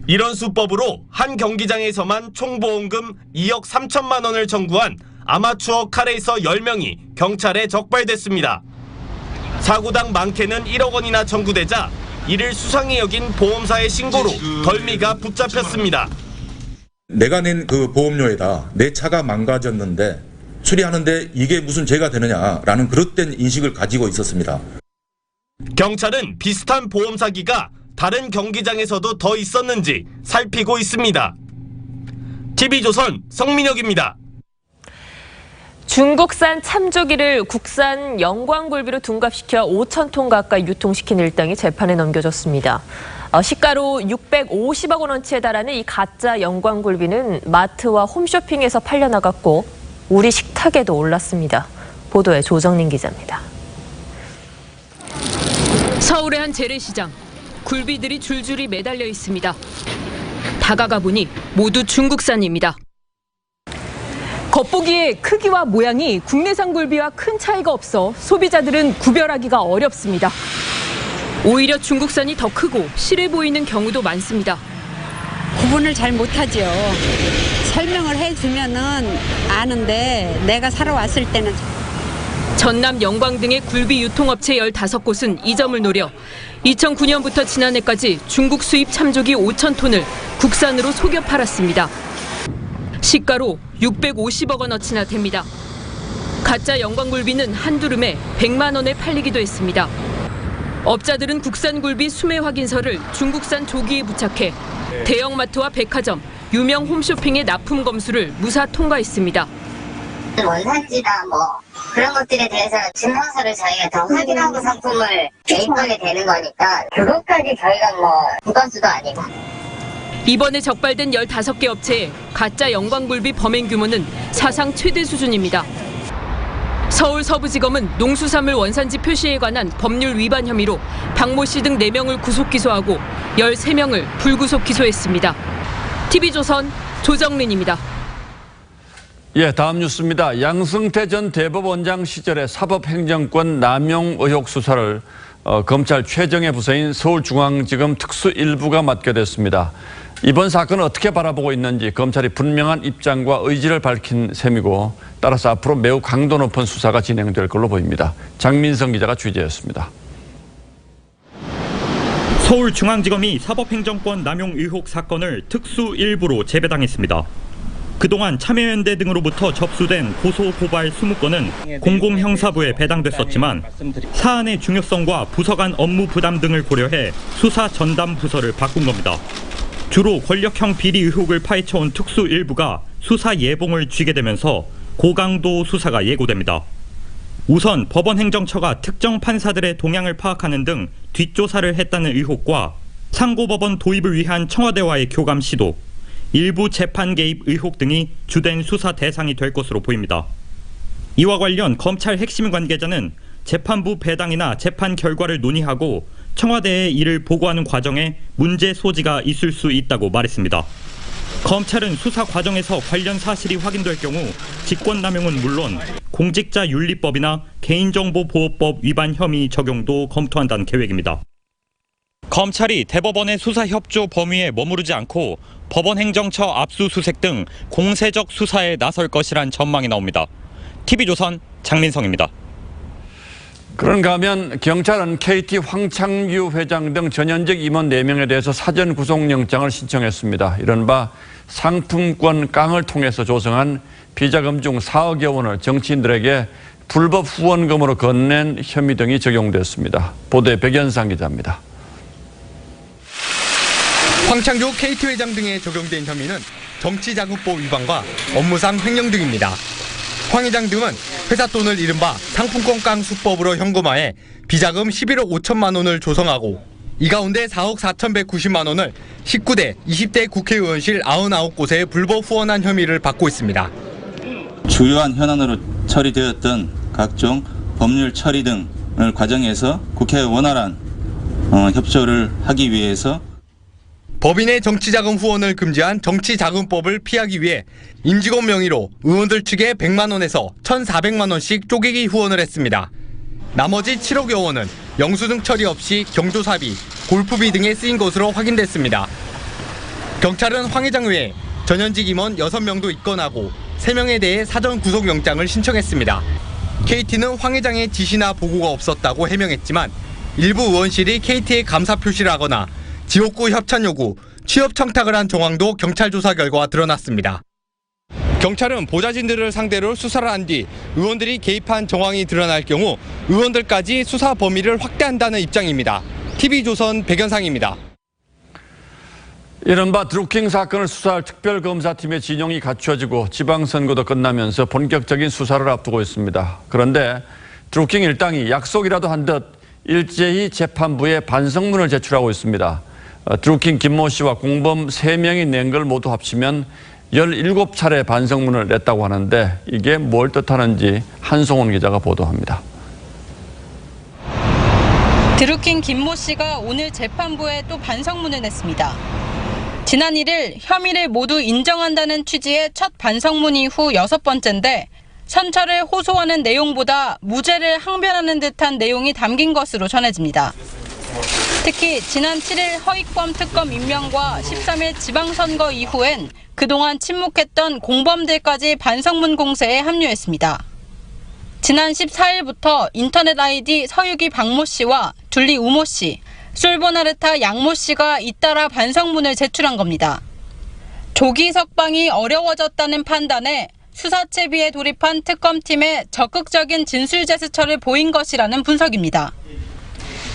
이런 수법으로 한 경기장에서만 총 보험금 2억 3천만 원을 청구한 아마추어 카레이서 10명이 경찰에 적발됐습니다. 사고당 많게는 1억 원이나 청구되자 이를 수상히 여긴 보험사의 신고로 덜미가 붙잡혔습니다. 내가 낸 그 보험료에다 내 차가 망가졌는데 수리하는데 이게 무슨 죄가 되느냐라는 그릇된 인식을 가지고 있었습니다. 경찰은 비슷한 보험 사기가 다른 경기장에서도 더 있었는지 살피고 있습니다. TV조선 성민혁입니다. 중국산 참조기를 국산 영광굴비로 둔갑시켜 5,000톤 가까이 유통시킨 일당이 재판에 넘겨졌습니다. 시가로 650억 원어치에 달하는 이 가짜 영광굴비는 마트와 홈쇼핑에서 팔려나갔고 우리 식탁에도 올랐습니다. 보도에 조정린 기자입니다. 서울의 한 재래시장. 굴비들이 줄줄이 매달려 있습니다. 다가가 보니 모두 중국산입니다. 겉보기에 크기와 모양이 국내산 굴비와 큰 차이가 없어 소비자들은 구별하기가 어렵습니다. 오히려 중국산이 더 크고 실해 보이는 경우도 많습니다. 구분을 잘 못하죠. 설명을 해주면은 아는데 내가 사러 왔을 때는. 전남 영광 등의 굴비 유통업체 15곳은 이 점을 노려 2009년부터 지난해까지 중국 수입 참조기 5,000톤을 국산으로 속여 팔았습니다. 시가로 650억 원어치나 됩니다. 가짜 영광굴비는 한 두름에 100만 원에 팔리기도 했습니다. 업자들은 국산 굴비 수매 확인서를 중국산 조기에 부착해 대형마트와 백화점, 유명 홈쇼핑의 납품 검수를 무사 통과했습니다. 원산지다 그런 것들에 대해서 증명서를 저희가 더 확인하고 상품을 매입하게 되는 거니까 그것까지 저희가 국가수도 아니고. 이번에 적발된 15개 업체의 가짜 영광굴비 범행 규모는 사상 최대 수준입니다. 서울 서부지검은 농수산물 원산지 표시에 관한 법률 위반 혐의로 박모 씨 등 4명을 구속 기소하고 13명을 불구속 기소했습니다. TV조선 조정린입니다. 예, 다음 뉴스입니다. 양승태 전 대법원장 시절의 사법행정권 남용 의혹 수사를 검찰 최정예 부서인 서울중앙지검 특수 1부가 맡게 됐습니다. 이번 사건을 어떻게 바라보고 있는지 검찰이 분명한 입장과 의지를 밝힌 셈이고 따라서 앞으로 매우 강도 높은 수사가 진행될 걸로 보입니다. 장민성 기자가 취재했습니다. 서울중앙지검이 사법행정권 남용 의혹 사건을 특수 1부로 재배당했습니다. 그동안 참여연대 등으로부터 접수된 고소 고발 20건은 공공형사부에 배당됐었지만 사안의 중요성과 부서 간 업무 부담 등을 고려해 수사 전담 부서를 바꾼 겁니다. 주로 권력형 비리 의혹을 파헤쳐온 특수 1부가 수사 예봉을 쥐게 되면서 고강도 수사가 예고됩니다. 우선 법원행정처가 특정 판사들의 동향을 파악하는 등 뒷조사를 했다는 의혹과 상고법원 도입을 위한 청와대와의 교감 시도, 일부 재판 개입 의혹 등이 주된 수사 대상이 될 것으로 보입니다. 이와 관련 검찰 핵심 관계자는 재판부 배당이나 재판 결과를 논의하고 청와대에 이를 보고하는 과정에 문제 소지가 있을 수 있다고 말했습니다. 검찰은 수사 과정에서 관련 사실이 확인될 경우 직권남용은 물론 공직자윤리법이나 개인정보보호법 위반 혐의 적용도 검토한다는 계획입니다. 검찰이 대법원의 수사 협조 범위에 머무르지 않고 법원행정처 압수수색 등 공세적 수사에 나설 것이란 전망이 나옵니다. TV조선 장민성입니다. 그런가 하면 경찰은 KT 황창규 회장 등 전현직 임원 4명에 대해서 사전 구속영장을 신청했습니다. 이른바 상품권 깡을 통해서 조성한 비자금 중 4억여 원을 정치인들에게 불법 후원금으로 건넨 혐의 등이 적용됐습니다. 보도에 백연상 기자입니다. 황창규 KT 회장 등에 적용된 혐의는 정치자금법 위반과 업무상 횡령 등입니다. 황 회장 등은 회사 돈을 이른바 상품권 깡 수법으로 현금화해 비자금 11억 5천만 원을 조성하고 이 가운데 4억 4,190만 원을 19대, 20대 국회의원실 99곳에 불법 후원한 혐의를 받고 있습니다. 주요한 현안으로 처리되었던 각종 법률 처리 등을 과정에서 국회의 원활한 협조를 하기 위해서 법인의 정치자금 후원을 금지한 정치자금법을 피하기 위해 임직원 명의로 의원들 측에 100만 원에서 1,400만 원씩 쪼개기 후원을 했습니다. 나머지 7억여 원은 영수증 처리 없이 경조사비, 골프비 등에 쓰인 것으로 확인됐습니다. 경찰은 황 회장 외에 전현직 임원 6명도 입건하고 3명에 대해 사전 구속영장을 신청했습니다. KT는 황 회장의 지시나 보고가 없었다고 해명했지만 일부 의원실이 KT에 감사 표시를 하거나 지역구 협찬 요구, 취업 청탁을 한 정황도 경찰 조사 결과 드러났습니다. 경찰은 보좌진들을 상대로 수사를 한 뒤 의원들이 개입한 정황이 드러날 경우 의원들까지 수사 범위를 확대한다는 입장입니다. TV조선 백연상입니다. 이른바 드루킹 사건을 수사할 특별검사팀의 진용이 갖춰지고 지방선거도 끝나면서 본격적인 수사를 앞두고 있습니다. 그런데 드루킹 일당이 약속이라도 한 듯 일제히 재판부에 반성문을 제출하고 있습니다. 드루킹 김모 씨와 공범 3명이 낸 걸 모두 합치면 17차례 반성문을 냈다고 하는데 이게 뭘 뜻하는지 한송원 기자가 보도합니다. 드루킹 김모 씨가 오늘 재판부에 또 반성문을 냈습니다. 지난 1일 혐의를 모두 인정한다는 취지의 첫 반성문 이후 6번째인데 선처를 호소하는 내용보다 무죄를 항변하는 듯한 내용이 담긴 것으로 전해집니다. 특히 지난 7일 허익범 특검 임명과 13일 지방선거 이후엔 그동안 침묵했던 공범들까지 반성문 공세에 합류했습니다. 지난 14일부터 인터넷 아이디 서유기 박모 씨와 둘리 우모 씨, 솔보나르타 양모 씨가 잇따라 반성문을 제출한 겁니다. 조기 석방이 어려워졌다는 판단에 수사채비에 돌입한 특검팀의 적극적인 진술 제스처를 보인 것이라는 분석입니다.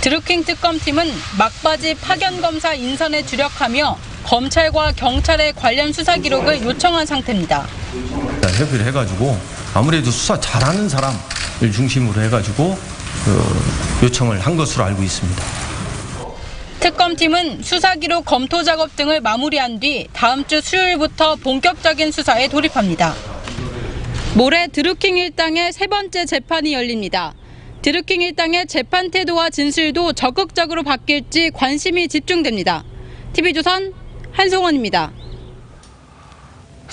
드루킹 특검팀은 막바지 파견검사 인선에 주력하며 검찰과 경찰의 관련 수사 기록을 요청한 상태입니다. 협의를 해가지고 아무래도 수사 잘하는 사람을 중심으로 해가지고 요청을 한 것으로 알고 있습니다. 특검팀은 수사 기록 검토 작업 등을 마무리한 뒤 다음 주 수요일부터 본격적인 수사에 돌입합니다. 모레 드루킹 일당의 3번째 재판이 열립니다. 드루킹 일당의 재판 태도와 진술도 적극적으로 바뀔지 관심이 집중됩니다. TV조선 한송원입니다.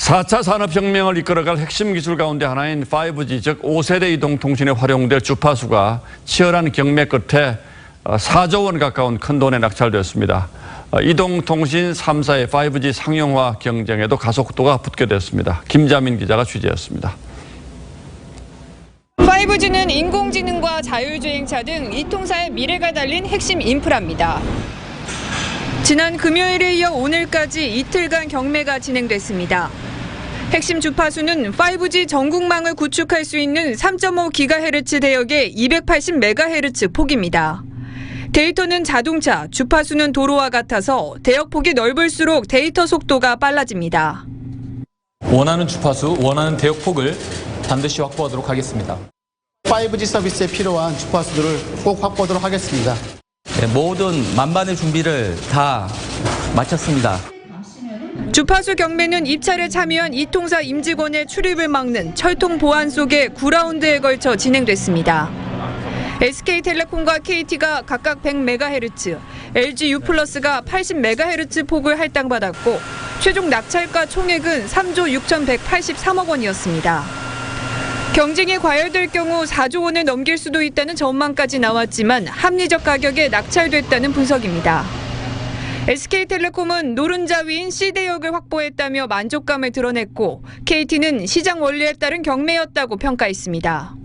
4차 산업혁명을 이끌어갈 핵심 기술 가운데 하나인 5G, 즉 5세대 이동통신에 활용될 주파수가 치열한 경매 끝에 4조 원 가까운 큰 돈에 낙찰되었습니다. 이동통신 3사의 5G 상용화 경쟁에도 가속도가 붙게 됐습니다. 김자민 기자가 취재했습니다. 5G는 인공지능과 자율주행차 등 이 통사의 미래가 달린 핵심 인프라입니다. 지난 금요일에 이어 오늘까지 이틀간 경매가 진행됐습니다. 핵심 주파수는 5G 전국망을 구축할 수 있는 3.5GHz 대역의 280MHz 폭입니다. 데이터는 자동차, 주파수는 도로와 같아서 대역폭이 넓을수록 데이터 속도가 빨라집니다. 원하는 주파수, 원하는 대역폭을 반드시 확보하도록 하겠습니다. 5G 서비스에 필요한 주파수들을 꼭 확보하도록 하겠습니다. 모든 만반의 준비를 다 마쳤습니다. 주파수 경매는 입찰에 참여한 이 통사 임직원의 출입을 막는 철통 보안 속의 9라운드에 걸쳐 진행됐습니다. SK텔레콤과 KT가 각각 100MHz, LG유플러스가 80MHz 폭을 할당받았고 최종 낙찰가 총액은 3조 6,183억 원이었습니다. 경쟁이 과열될 경우 4조 원을 넘길 수도 있다는 전망까지 나왔지만 합리적 가격에 낙찰됐다는 분석입니다. SK텔레콤은 노른자 위인 C대역을 확보했다며 만족감을 드러냈고 KT는 시장 원리에 따른 경매였다고 평가했습니다.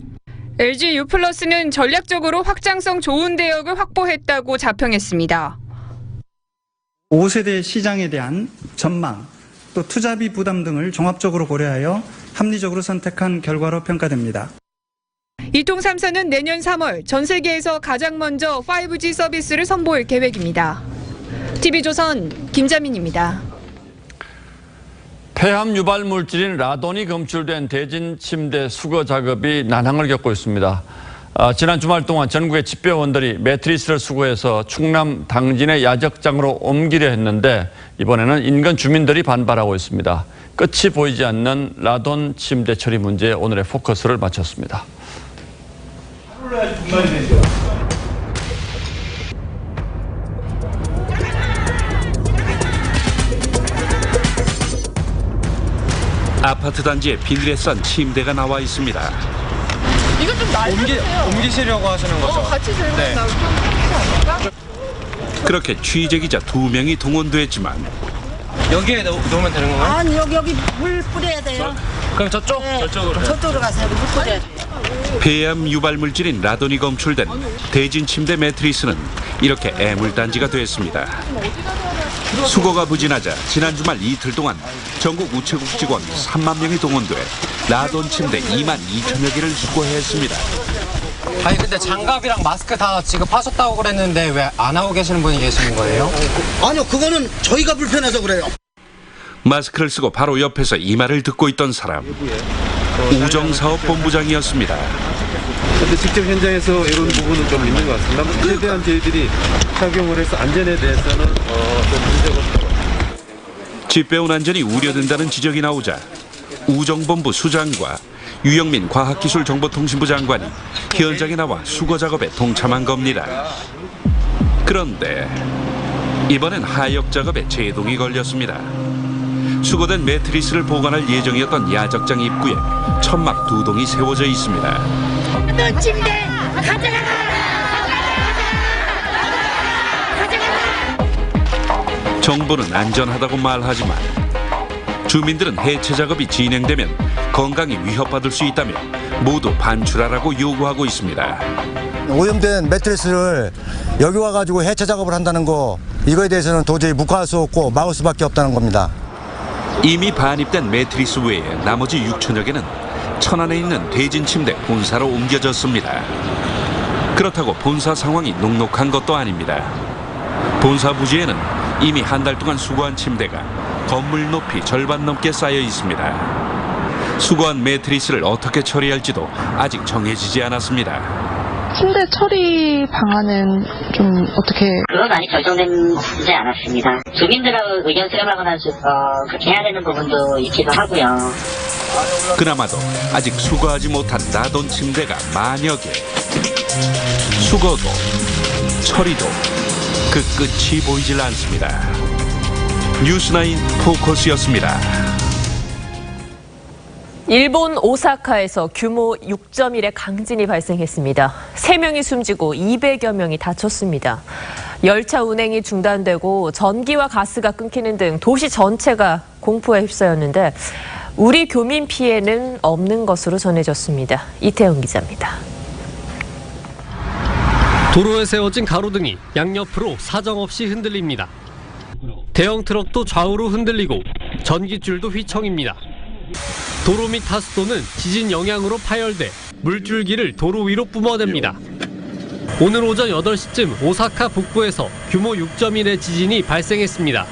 LG유플러스는 전략적으로 확장성 좋은 대역을 확보했다고 자평했습니다. 5세대 시장에 대한 전망, 또 투자비 부담 등을 종합적으로 고려하여 합리적으로 선택한 결과로 평가됩니다. 이통 3사는 내년 3월 전 세계에서 가장 먼저 5G 서비스를 선보일 계획입니다. TV조선 김자민입니다. 폐암 유발 물질인 라돈이 검출된 대진 침대 수거 작업이 난항을 겪고 있습니다. 지난 주말 동안 전국의 집배원들이 매트리스를 수거해서 충남 당진의 야적장으로 옮기려 했는데 이번에는 인근 주민들이 반발하고 있습니다. 끝이 보이지 않는 라돈 침대 처리 문제에 오늘의 포커스를 마쳤습니다. 아파트 단지에 비닐에 싼 침대가 나와 있습니다. 이거 좀 날려주세요. 옮기시려고 하시는 거죠? 같이 들고 네. 나오고. 그렇게 취재기자 2명이 동원됐지만 여기에 놓으면 되는 건가요? 아니 여기 물 뿌려야 돼요. 그럼 저쪽? 네. 저쪽으로. 저쪽으로 가서 물 뿌려야 돼요. 폐암 유발 물질인 라돈이 검출된 대진 침대 매트리스는 이렇게 애물단지가 됐습니다. 수거가 부진하자 지난 주말 이틀 동안 전국 우체국 직원 3만 명이 동원돼 라돈 침대 2만 2천여 개를 수거했습니다. 아니 근데 장갑이랑 마스크 다 지급하셨다고 그랬는데 왜 안 하고 계시는 분이 계시는 거예요? 아니요 그거는 저희가 불편해서 그래요. 마스크를 쓰고 바로 옆에서 이 말을 듣고 있던 사람 우정사업본부장이었습니다. 근데 직접 현장에서 이런 부분은 좀 있는 것 같습니다. 최대한 저희들이 착용을 해서 안전에 대해서는 좀 문제가 없다고. 집배원 안전이 우려된다는 지적이 나오자 우정본부 수장과 유영민 과학기술정보통신부 장관이 현장에 나와 수거 작업에 동참한 겁니다. 그런데 이번엔 하역 작업에 제동이 걸렸습니다. 수거된 매트리스를 보관할 예정이었던 야적장 입구에 천막 2동이 세워져 있습니다. 너 침대 가져가! 정부는 안전하다고 말하지만 주민들은 해체 작업이 진행되면 건강이 위협받을 수 있다며 모두 반출하라고 요구하고 있습니다. 오염된 매트리스를 여기 와가지고 해체 작업을 한다는 거 이거에 대해서는 도저히 묵과할 수 없고 막을 수밖에 없다는 겁니다. 이미 반입된 매트리스 외에 나머지 6천여 개는 천안에 있는 대진 침대 본사로 옮겨졌습니다. 그렇다고 본사 상황이 녹록한 것도 아닙니다. 본사 부지에는 이미 한 달 동안 수거한 침대가 건물 높이 절반 넘게 쌓여 있습니다. 수거한 매트리스를 어떻게 처리할지도 아직 정해지지 않았습니다. 침대 처리 방안은 좀 어떻게? 그건 아직 결정되지 않았습니다. 주민들하고 의견 수렴하거나 그렇게 해야 되는 부분도 있기도 하고요. 그나마도 아직 수거하지 못한 라돈 침대가 만여 개. 수거도 처리도 그 끝이 보이질 않습니다. 뉴스9 포커스였습니다. 일본 오사카에서 규모 6.1의 강진이 발생했습니다. 3명이 숨지고 200여 명이 다쳤습니다. 열차 운행이 중단되고 전기와 가스가 끊기는 등 도시 전체가 공포에 휩싸였는데 우리 교민 피해는 없는 것으로 전해졌습니다. 이태영 기자입니다. 도로에 세워진 가로등이 양옆으로 사정없이 흔들립니다. 대형 트럭도 좌우로 흔들리고 전기줄도 휘청입니다. 도로 및 하수도는 지진 영향으로 파열돼 물줄기를 도로 위로 뿜어댑니다. 오늘 오전 8시쯤 오사카 북부에서 규모 6.1의 지진이 발생했습니다.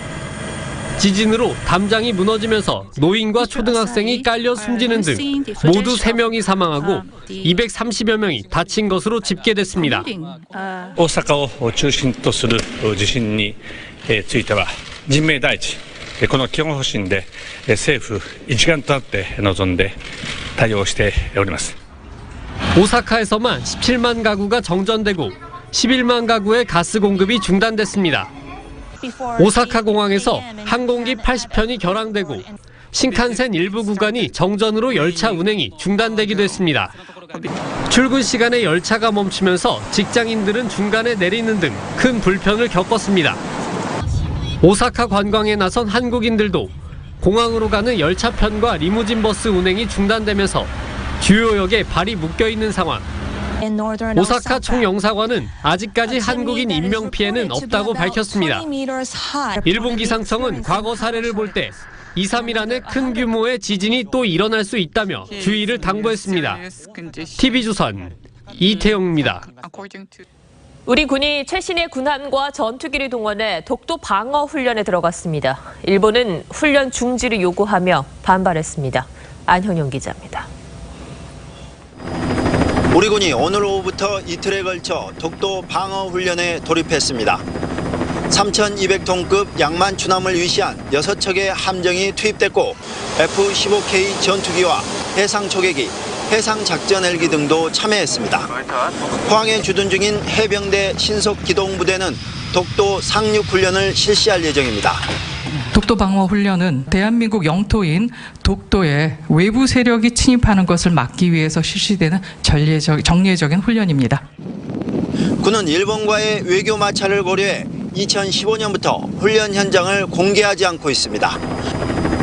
지진으로 담장이 무너지면서 노인과 초등학생이 깔려 숨지는 등 모두 3명이 사망하고 230여 명이 다친 것으로 집계됐습니다. 大阪を中心とする地震については人命第一、この基本方針で政府一丸となって臨んで対応しております。 오사카에서만 17만 가구가 정전되고 11만 가구의 가스 공급이 중단됐습니다. 오사카 공항에서 항공기 80편이 결항되고 신칸센 일부 구간이 정전으로 열차 운행이 중단되기도 했습니다. 출근 시간에 열차가 멈추면서 직장인들은 중간에 내리는 등 큰 불편을 겪었습니다. 오사카 관광에 나선 한국인들도 공항으로 가는 열차편과 리무진 버스 운행이 중단되면서 주요역에 발이 묶여있는 상황. 오사카 총영사관은 아직까지 한국인 인명 피해는 없다고 밝혔습니다. 일본 기상청은 과거 사례를 볼 때 2, 3일 안에 큰 규모의 지진이 또 일어날 수 있다며 주의를 당부했습니다. TV조선 이태영입니다. 우리 군이 최신의 군함과 전투기를 동원해 독도 방어 훈련에 들어갔습니다. 일본은 훈련 중지를 요구하며 반발했습니다. 안형영 기자입니다. 우리 군이 오늘 오후부터 이틀에 걸쳐 독도 방어 훈련에 돌입했습니다. 3,200톤급 양만 추남을 위시한 6척의 함정이 투입됐고 F-15K 전투기와 해상 초계기, 해상 작전 헬기 등도 참여했습니다. 포항에 주둔 중인 해병대 신속기동부대는 독도 상륙 훈련을 실시할 예정입니다. 독도 방어 훈련은 대한민국 영토인 독도에 외부 세력이 침입하는 것을 막기 위해서 실시되는 정례적인 훈련입니다. 군은 일본과의 외교 마찰을 고려해 2015년부터 훈련 현장을 공개하지 않고 있습니다.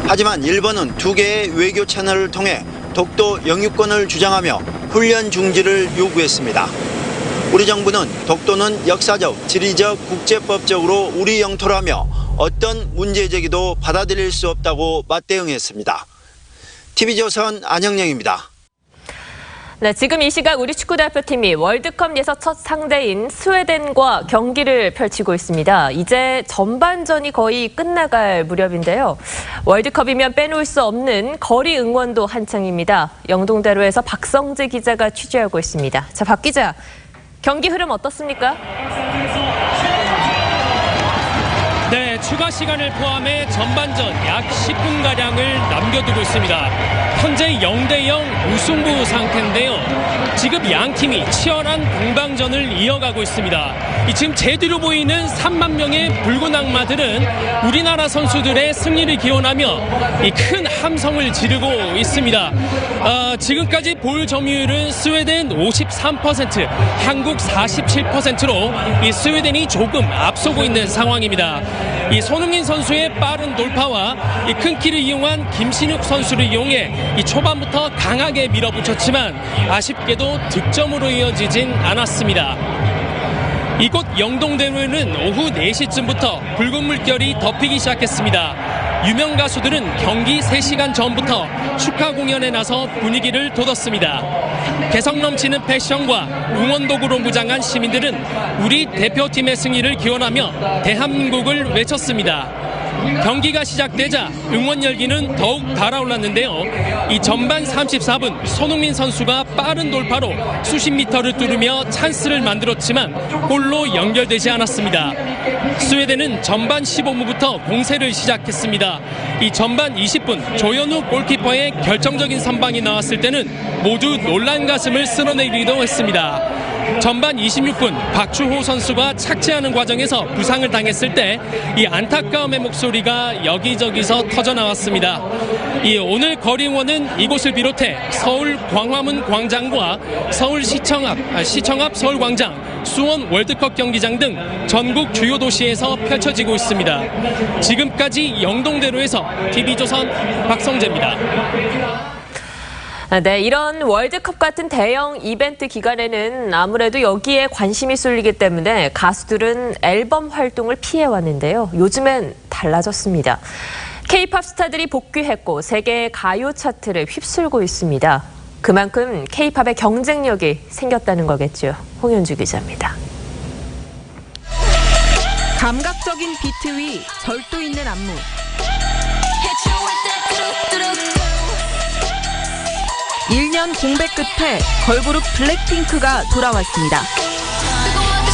하지만 일본은 2개의 외교 채널을 통해 독도 영유권을 주장하며 훈련 중지를 요구했습니다. 우리 정부는 독도는 역사적, 지리적, 국제법적으로 우리 영토라며 어떤 문제 제기도 받아들일 수 없다고 맞대응했습니다. TV조선 안형영입니다. 네, 지금 이 시각 우리 축구대표팀이 월드컵 예선 첫 상대인 스웨덴과 경기를 펼치고 있습니다. 이제 전반전이 거의 끝나갈 무렵인데요. 월드컵이면 빼놓을 수 없는 거리 응원도 한창입니다. 영동대로에서 박성재 기자가 취재하고 있습니다. 자, 박 기자, 경기 흐름 어떻습니까? 네, 추가 시간을 포함해 전반전 약 10분가량을 남겨두고 있습니다. 현재 0대0 무승부 상태인데요. 지금 양 팀이 치열한 공방전을 이어가고 있습니다. 지금 제 뒤로 보이는 3만 명의 붉은 악마들은 우리나라 선수들의 승리를 기원하며 이 큰 함성을 지르고 있습니다. 지금까지 볼 점유율은 스웨덴 53%, 한국 47%로 이 스웨덴이 조금 앞서고 있는 상황입니다. 이 손흥민 선수의 빠른 돌파와 이 큰 키를 이용한 김신욱 선수를 이용해 이 초반부터 강하게 밀어붙였지만 아쉽게도 득점으로 이어지진 않았습니다. 이곳 영동대로에는 오후 4시쯤부터 붉은 물결이 덮이기 시작했습니다. 유명 가수들은 경기 3시간 전부터 축하 공연에 나서 분위기를 돋웠습니다. 개성 넘치는 패션과 응원도구로 무장한 시민들은 우리 대표팀의 승리를 기원하며 대한민국을 외쳤습니다. 경기가 시작되자 응원 열기는 더욱 달아올랐는데요. 이 전반 34분 손흥민 선수가 빠른 돌파로 수십 미터를 뚫으며 찬스를 만들었지만 골로 연결되지 않았습니다. 스웨덴은 전반 15분부터 공세를 시작했습니다. 이 전반 20분 조현우 골키퍼의 결정적인 선방이 나왔을 때는 모두 놀란 가슴을 쓸어내기도 했습니다. 전반 26분 박주호 선수가 착지하는 과정에서 부상을 당했을 때 이 안타까움의 목소리가 여기저기서 터져 나왔습니다. 이 오늘 거리 응원은 이곳을 비롯해 서울 광화문 광장과 서울시청 앞 서울광장, 수원 월드컵 경기장 등 전국 주요 도시에서 펼쳐지고 있습니다. 지금까지 영동대로에서 TV조선 박성재입니다. 네, 이런 월드컵 같은 대형 이벤트 기간에는 아무래도 여기에 관심이 쏠리기 때문에 가수들은 앨범 활동을 피해왔는데요. 요즘엔 달라졌습니다. K-팝 스타들이 복귀했고 세계 가요 차트를 휩쓸고 있습니다. 그만큼 K-팝의 경쟁력이 생겼다는 거겠죠. 홍현주 기자입니다. 감각적인 비트 위 절도 있는 안무. 1년 공백 끝에 걸그룹 블랙핑크가 돌아왔습니다.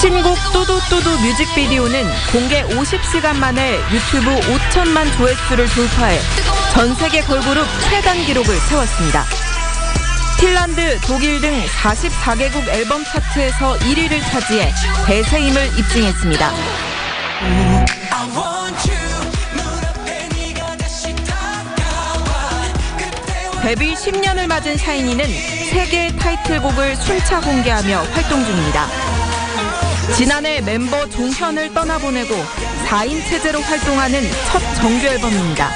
신곡 뚜두뚜두 뮤직비디오는 공개 50시간 만에 유튜브 5천만 조회수를 돌파해 전 세계 걸그룹 최단 기록을 세웠습니다. 핀란드, 독일 등 44개국 앨범 차트에서 1위를 차지해 대세 힘을 입증했습니다. 데뷔 10년을 맞은 샤이니는 3개의 타이틀곡을 순차 공개하며 활동 중입니다. 지난해 멤버 종현을 떠나보내고 4인 체제로 활동하는 첫 정규 앨범입니다.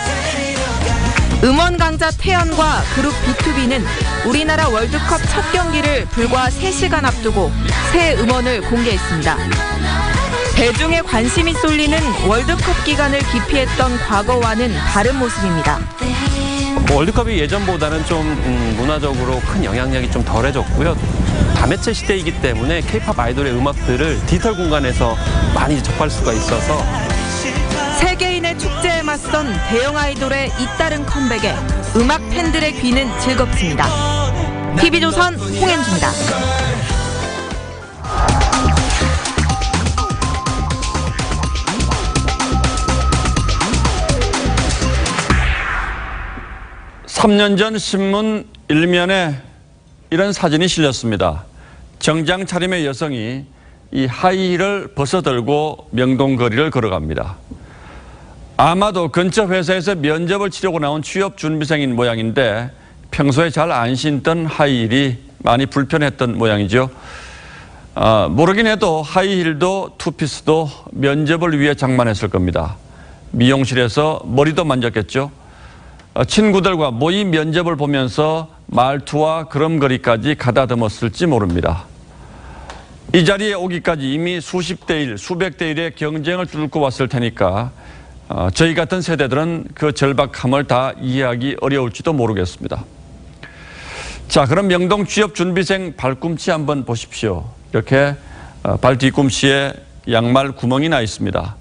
음원 강자 태연과 그룹 B2B는 우리나라 월드컵 첫 경기를 불과 3시간 앞두고 새 음원을 공개했습니다. 대중의 관심이 쏠리는 월드컵 기간을 기피했던 과거와는 다른 모습입니다. 월드컵이 예전보다는 좀 문화적으로 큰 영향력이 좀 덜해졌고요. 다매체 시대이기 때문에 K-팝 아이돌의 음악들을 디지털 공간에서 많이 접할 수가 있어서 세계인의 축제에 맞선 대형 아이돌의 잇따른 컴백에 음악 팬들의 귀는 즐겁습니다. TV조선 홍현주입니다. 삼 년 전 신문 일면에 이런 사진이 실렸습니다. 정장 차림의 여성이 이 하이힐을 벗어들고 명동거리를 걸어갑니다. 아마도 근처 회사에서 면접을 치르고 나온 취업 준비생인 모양인데 평소에 잘 안 신던 하이힐이 많이 불편했던 모양이죠. 모르긴 해도 하이힐도 투피스도 면접을 위해 장만했을 겁니다. 미용실에서 머리도 만졌겠죠. 친구들과 모의 면접을 보면서 말투와 걸음걸이까지 가다듬었을지 모릅니다. 이 자리에 오기까지 이미 수십 대 1, 수백 대 1의 경쟁을 뚫고 왔을 테니까 저희 같은 세대들은 그 절박함을 다 이해하기 어려울지도 모르겠습니다. 자, 그럼 명동 취업 준비생 발꿈치 한번 보십시오. 이렇게 발 뒤꿈치에 양말 구멍이 나 있습니다.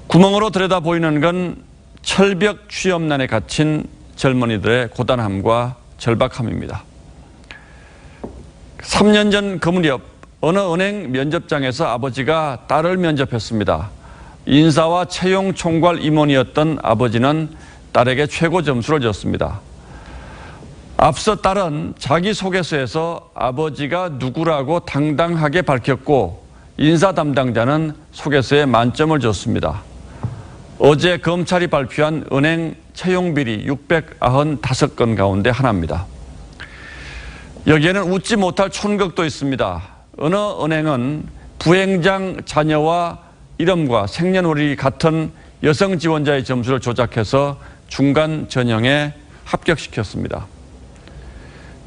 구멍으로 들여다 보이는 건 철벽 취업난에 갇힌 젊은이들의 고단함과 절박함입니다. 3년 전 그 무렵 어느 은행 면접장에서 아버지가 딸을 면접했습니다. 인사와 채용 총괄 임원이었던 아버지는 딸에게 최고 점수를 줬습니다. 앞서 딸은 자기소개서에서 아버지가 누구라고 당당하게 밝혔고 인사 담당자는 소개서에 만점을 줬습니다. 어제 검찰이 발표한 은행 채용비리 695건 가운데 하나입니다. 여기에는 웃지 못할 촌극도 있습니다. 어느 은행은 부행장 자녀와 이름과 생년월일이 같은 여성 지원자의 점수를 조작해서 중간 전형에 합격시켰습니다.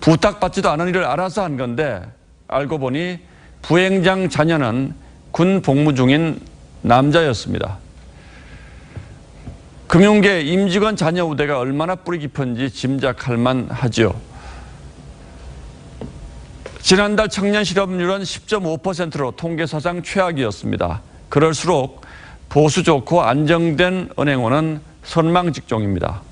부탁받지도 않은 일을 알아서 한 건데 알고 보니 부행장 자녀는 군 복무 중인 남자였습니다. 금융계 임직원 자녀 우대가 얼마나 뿌리 깊은지 짐작할 만하죠. 지난달 청년 실업률은 10.5%로 통계사상 최악이었습니다. 그럴수록 보수 좋고 안정된 은행원은 선망직종입니다.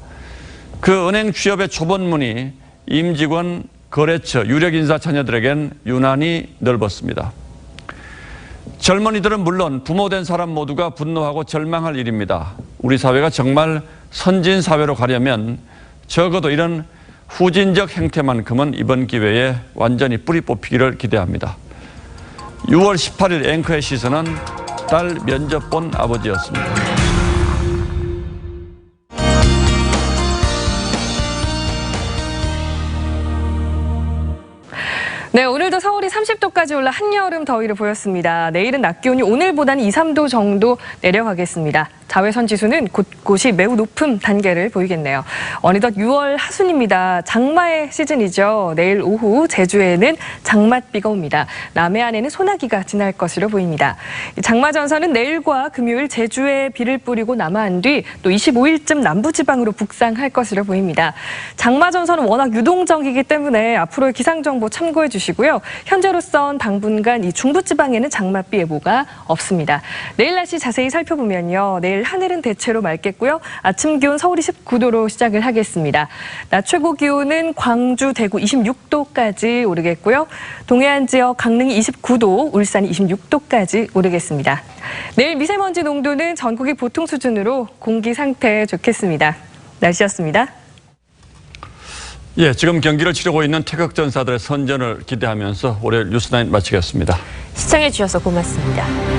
그 은행 취업의 초본문이 임직원, 거래처, 유력인사 자녀들에겐 유난히 넓었습니다. 젊은이들은 물론 부모된 사람 모두가 분노하고 절망할 일입니다. 우리 사회가 정말 선진 사회로 가려면 적어도 이런 후진적 행태만큼은 이번 기회에 완전히 뿌리 뽑히기를 기대합니다. 6월 18일 앵커의 시선은 딸 면접 본 아버지였습니다. 네, 오늘도 서울이 30도까지 올라 한여름 더위를 보였습니다. 내일은 낮 기온이 오늘보다는 2, 3도 정도 내려가겠습니다. 자외선 지수는 곳곳이 매우 높은 단계를 보이겠네요. 어느덧 6월 하순입니다. 장마의 시즌이죠. 내일 오후 제주에는 장맛비가 옵니다. 남해안에는 소나기가 지날 것으로 보입니다. 장마 전선은 내일과 금요일 제주에 비를 뿌리고 남하한 뒤 또 25일쯤 남부지방으로 북상할 것으로 보입니다. 장마 전선은 워낙 유동적이기 때문에 앞으로의 기상정보 참고해 주시고요. 현재로선 당분간 이 중부지방에는 장맛비 예보가 없습니다. 내일 날씨 자세히 살펴보면요. 내일 하늘은 대체로 맑겠고요. 아침 기온 서울이 19도로 시작을 하겠습니다. 낮 최고 기온은 광주, 대구 26도까지 오르겠고요. 동해안 지역 강릉이 29도, 울산이 26도까지 오르겠습니다. 내일 미세먼지 농도는 전국이 보통 수준으로 공기 상태 좋겠습니다. 날씨였습니다. 예, 지금 경기를 치르고 있는 태극전사들의 선전을 기대하면서 월요일 뉴스나인 마치겠습니다. 시청해 주셔서 고맙습니다.